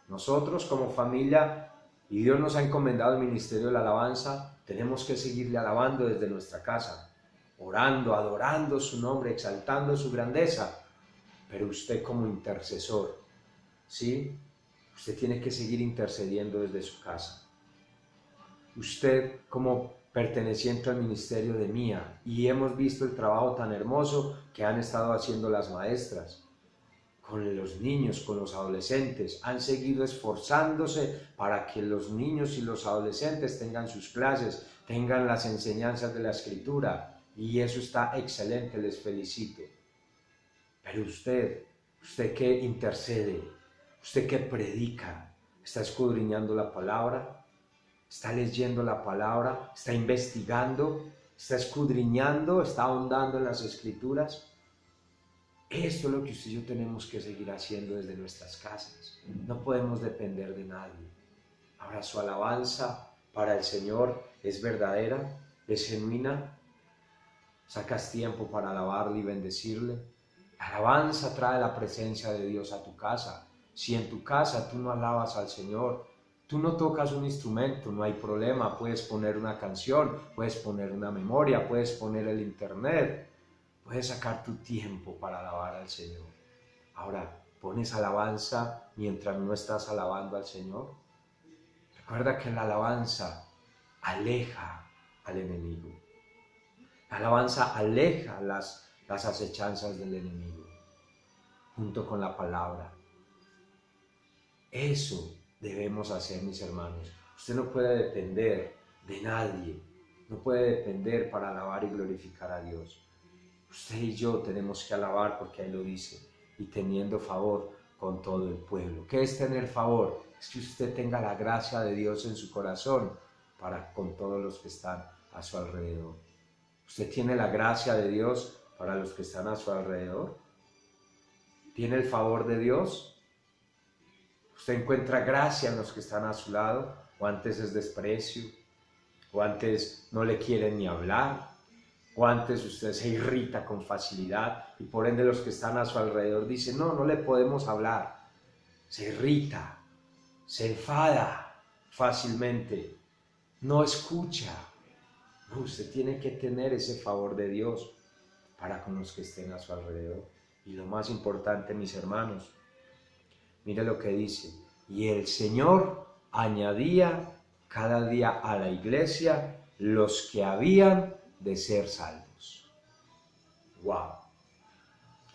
Nosotros como familia, y Dios nos ha encomendado el ministerio de la alabanza, tenemos que seguirle alabando desde nuestra casa, orando, adorando su nombre, exaltando su grandeza. Pero usted como intercesor, ¿sí? Usted tiene que seguir intercediendo desde su casa. Usted como perteneciente al ministerio de Mía, y hemos visto el trabajo tan hermoso que han estado haciendo las maestras, con los niños, con los adolescentes, han seguido esforzándose para que los niños y los adolescentes tengan sus clases, tengan las enseñanzas de la Escritura. Y eso está excelente, les felicito. Pero usted que intercede, usted que predica, ¿está escudriñando la palabra? ¿Está leyendo la palabra? ¿Está investigando? ¿Está escudriñando? ¿Está ahondando en las Escrituras? Esto es lo que usted y yo tenemos que seguir haciendo desde nuestras casas. No podemos depender de nadie. Ahora, su alabanza para el Señor es verdadera, es genuina. Sacas tiempo para alabarle y bendecirle. La alabanza trae la presencia de Dios a tu casa. Si en tu casa tú no alabas al Señor, tú no tocas un instrumento, no hay problema. Puedes poner una canción, puedes poner una memoria, puedes poner el internet. Puedes sacar tu tiempo para alabar al Señor. Ahora, ¿pones alabanza mientras no estás alabando al Señor? Recuerda que la alabanza aleja al enemigo. La alabanza aleja las acechanzas del enemigo, junto con la palabra. Eso debemos hacer, mis hermanos. Usted no puede depender de nadie, no puede depender para alabar y glorificar a Dios. Usted y yo tenemos que alabar porque Él lo dice, y teniendo favor con todo el pueblo. ¿Qué es tener favor? Es que usted tenga la gracia de Dios en su corazón para con todos los que están a su alrededor. ¿Usted tiene la gracia de Dios para los que están a su alrededor? ¿Tiene el favor de Dios? ¿Usted encuentra gracia en los que están a su lado? ¿O antes es desprecio? ¿O antes no le quieren ni hablar? ¿O antes usted se irrita con facilidad y por ende los que están a su alrededor dicen, no le podemos hablar? Se irrita, se enfada fácilmente, no escucha. No, usted tiene que tener ese favor de Dios para con los que estén a su alrededor. Y lo más importante, mis hermanos, mire lo que dice, y el Señor añadía cada día a la iglesia los que habían de ser salvos. ¡Wow!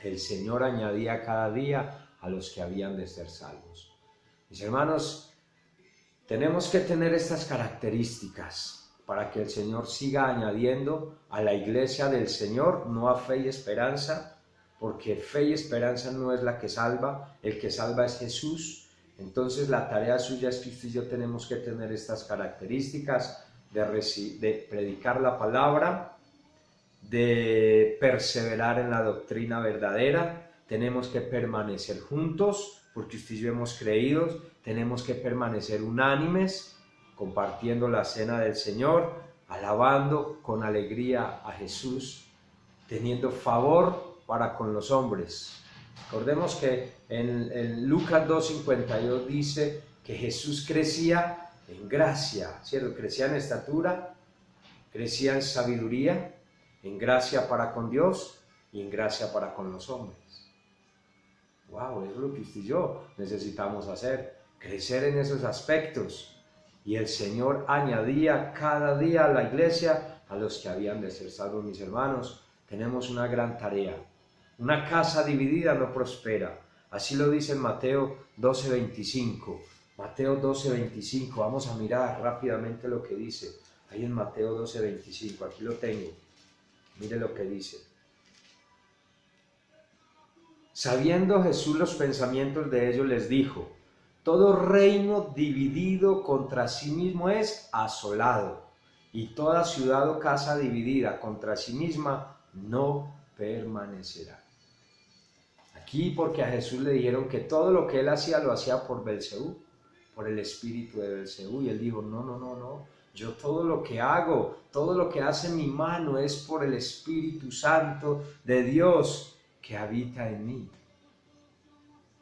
El Señor añadía cada día a los que habían de ser salvos. Mis hermanos, tenemos que tener estas características para que el Señor siga añadiendo a la iglesia del Señor, no a fe y esperanza, porque fe y esperanza no es la que salva, el que salva es Jesús. Entonces la tarea suya es que usted y yo tenemos que tener estas características de predicar la palabra, de perseverar en la doctrina verdadera, tenemos que permanecer juntos, porque usted y yo hemos creído, tenemos que permanecer unánimes, compartiendo la cena del Señor, alabando con alegría a Jesús, teniendo favor para con los hombres. Recordemos que en Lucas 2:52 dice que Jesús crecía en gracia, ¿cierto? Crecía en estatura, crecía en sabiduría, en gracia para con Dios y en gracia para con los hombres. ¡Wow! Eso es lo que usted y yo necesitamos hacer, crecer en esos aspectos. Y el Señor añadía cada día a la iglesia a los que habían de ser salvos, mis hermanos. Tenemos una gran tarea. Una casa dividida no prospera. Así lo dice en Mateo 12:25. Mateo 12:25. Vamos a mirar rápidamente lo que dice. Ahí en Mateo 12:25. Aquí lo tengo. Mire lo que dice. Sabiendo Jesús los pensamientos de ellos, les dijo: todo reino dividido contra sí mismo es asolado, y toda ciudad o casa dividida contra sí misma no permanecerá. Aquí porque a Jesús le dijeron que todo lo que él hacía lo hacía por Belcebú, por el espíritu de Belcebú, y él dijo, no, yo todo lo que hago, todo lo que hace mi mano es por el Espíritu Santo de Dios que habita en mí,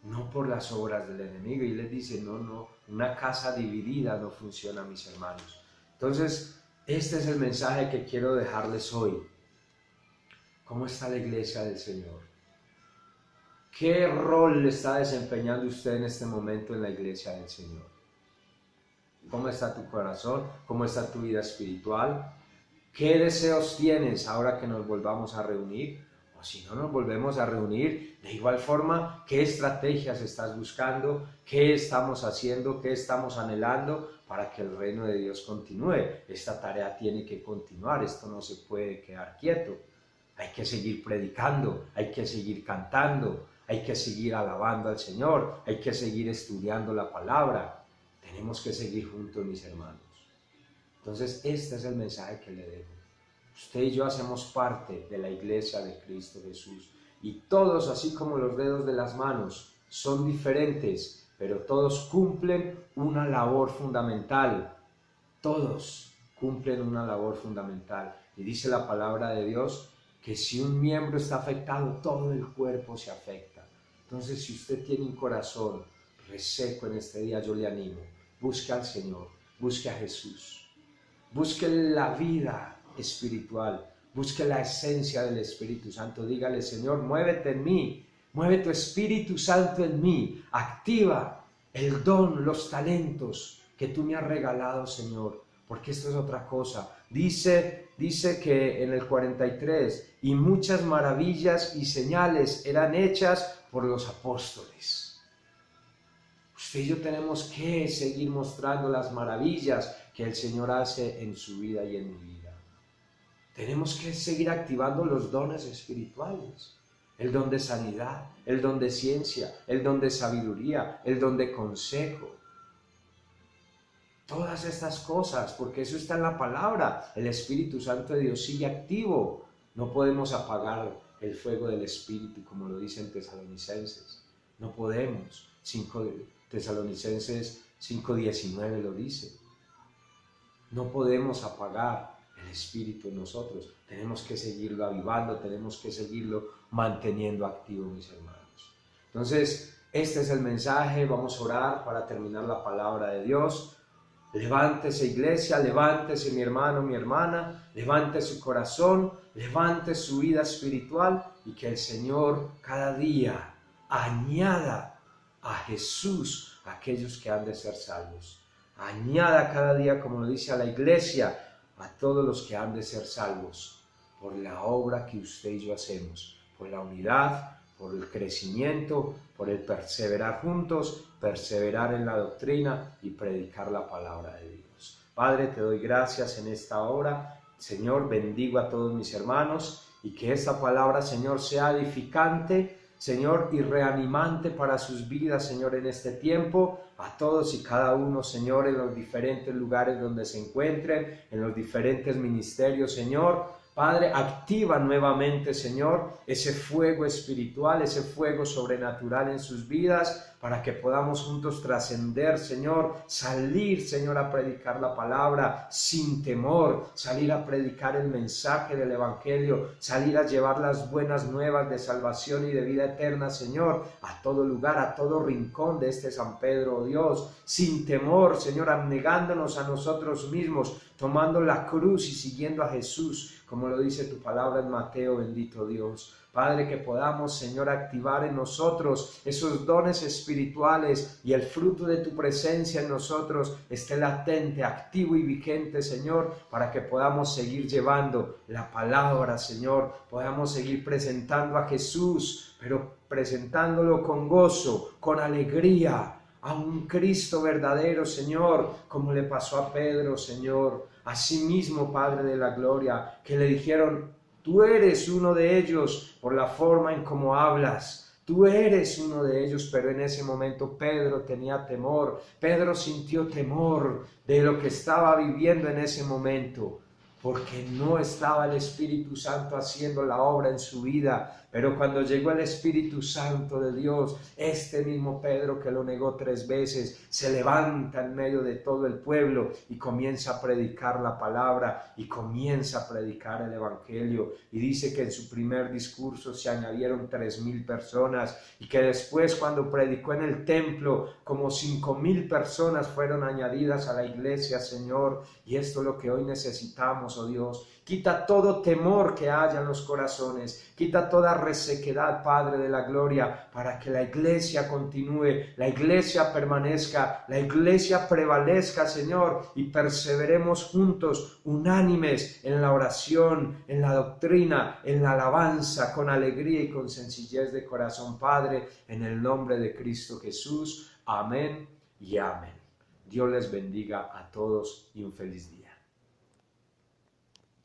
no por las obras del enemigo. Y les dice, no, una casa dividida no funciona, mis hermanos. Entonces, este es el mensaje que quiero dejarles hoy. ¿Cómo está la iglesia del Señor? ¿Qué rol está desempeñando usted en este momento en la iglesia del Señor? ¿Cómo está tu corazón? ¿Cómo está tu vida espiritual? ¿Qué deseos tienes ahora que nos volvamos a reunir? O si no nos volvemos a reunir, de igual forma, ¿qué estrategias estás buscando? ¿Qué estamos haciendo? ¿Qué estamos anhelando para que el reino de Dios continúe? Esta tarea tiene que continuar, esto no se puede quedar quieto. Hay que seguir predicando, hay que seguir cantando, hay que seguir alabando al Señor, hay que seguir estudiando la palabra. Tenemos que seguir juntos, mis hermanos. Entonces, este es el mensaje que le dejo. Usted y yo hacemos parte de la iglesia de Cristo Jesús. Y todos, así como los dedos de las manos, son diferentes, pero todos cumplen una labor fundamental. Todos cumplen una labor fundamental. Y dice la palabra de Dios que si un miembro está afectado, todo el cuerpo se afecta. Entonces, si usted tiene un corazón reseco en este día, yo le animo. Busque al Señor, busque a Jesús, busque la vida espiritual, busque la esencia del Espíritu Santo. Dígale, Señor, muévete en mí, mueve tu Espíritu Santo en mí, activa el don, los talentos que tú me has regalado, Señor, porque esto es otra cosa. Dice que en el 43, y muchas maravillas y señales eran hechas por los apóstoles. Usted y yo tenemos que seguir mostrando las maravillas que el Señor hace en su vida y en mi vida. Tenemos que seguir activando los dones espirituales. El don de sanidad, el don de ciencia, el don de sabiduría, el don de consejo. Todas estas cosas, porque eso está en la palabra. El Espíritu Santo de Dios sigue activo. No podemos apagar el fuego del Espíritu, como lo dicen Tesalonicenses. No podemos. Tesalonicenses 5:19 lo dice. No podemos apagar el Espíritu en nosotros. Tenemos que seguirlo avivando, tenemos que seguirlo manteniendo activo, mis hermanos. Entonces, este es el mensaje. Vamos a orar para terminar la palabra de Dios. Levántese, iglesia, levántese, mi hermano, mi hermana, levante su corazón, levante su vida espiritual y que el Señor cada día añada a Jesús a aquellos que han de ser salvos. Añada cada día, como lo dice a la iglesia, a todos los que han de ser salvos por la obra que usted y yo hacemos, por la unidad, por el crecimiento, por el perseverar juntos, perseverar en la doctrina y predicar la palabra de Dios. Padre, te doy gracias en esta hora. Señor, bendigo a todos mis hermanos y que esta palabra, Señor, sea edificante, Señor, y reanimante para sus vidas, Señor, en este tiempo, a todos y cada uno, Señor, en los diferentes lugares donde se encuentren, en los diferentes ministerios, Señor. Padre, activa nuevamente, Señor, ese fuego espiritual, ese fuego sobrenatural en sus vidas, para que podamos juntos trascender, Señor, salir, Señor, a predicar la palabra sin temor, salir a predicar el mensaje del Evangelio, salir a llevar las buenas nuevas de salvación y de vida eterna, Señor, a todo lugar, a todo rincón de este San Pedro, oh Dios, sin temor, Señor, abnegándonos a nosotros mismos, tomando la cruz y siguiendo a Jesús, como lo dice tu palabra en Mateo, bendito Dios. Padre, que podamos, Señor, activar en nosotros esos dones espirituales y el fruto de tu presencia en nosotros esté latente, activo y vigente, Señor, para que podamos seguir llevando la palabra, Señor, podamos seguir presentando a Jesús, pero presentándolo con gozo, con alegría, a un Cristo verdadero, Señor, como le pasó a Pedro, Señor. Asimismo, Padre de la gloria, que le dijeron: tú eres uno de ellos por la forma en cómo hablas. Tú eres uno de ellos, pero en ese momento Pedro tenía temor. Pedro sintió temor de lo que estaba viviendo en ese momento, porque no estaba el Espíritu Santo haciendo la obra en su vida. Pero cuando llegó el Espíritu Santo de Dios, este mismo Pedro que lo negó 3 veces, se levanta en medio de todo el pueblo y comienza a predicar la palabra y comienza a predicar el Evangelio. Y dice que en su primer discurso se añadieron 3,000 personas y que después, cuando predicó en el templo, como 5,000 personas fueron añadidas a la iglesia, Señor. Y esto es lo que hoy necesitamos, oh Dios. Quita todo temor que haya en los corazones, quita toda resequedad, Padre de la gloria, para que la iglesia continúe, la iglesia permanezca, la iglesia prevalezca, Señor, y perseveremos juntos, unánimes en la oración, en la doctrina, en la alabanza, con alegría y con sencillez de corazón, Padre, en el nombre de Cristo Jesús. Amén y amén. Dios les bendiga a todos y un feliz día.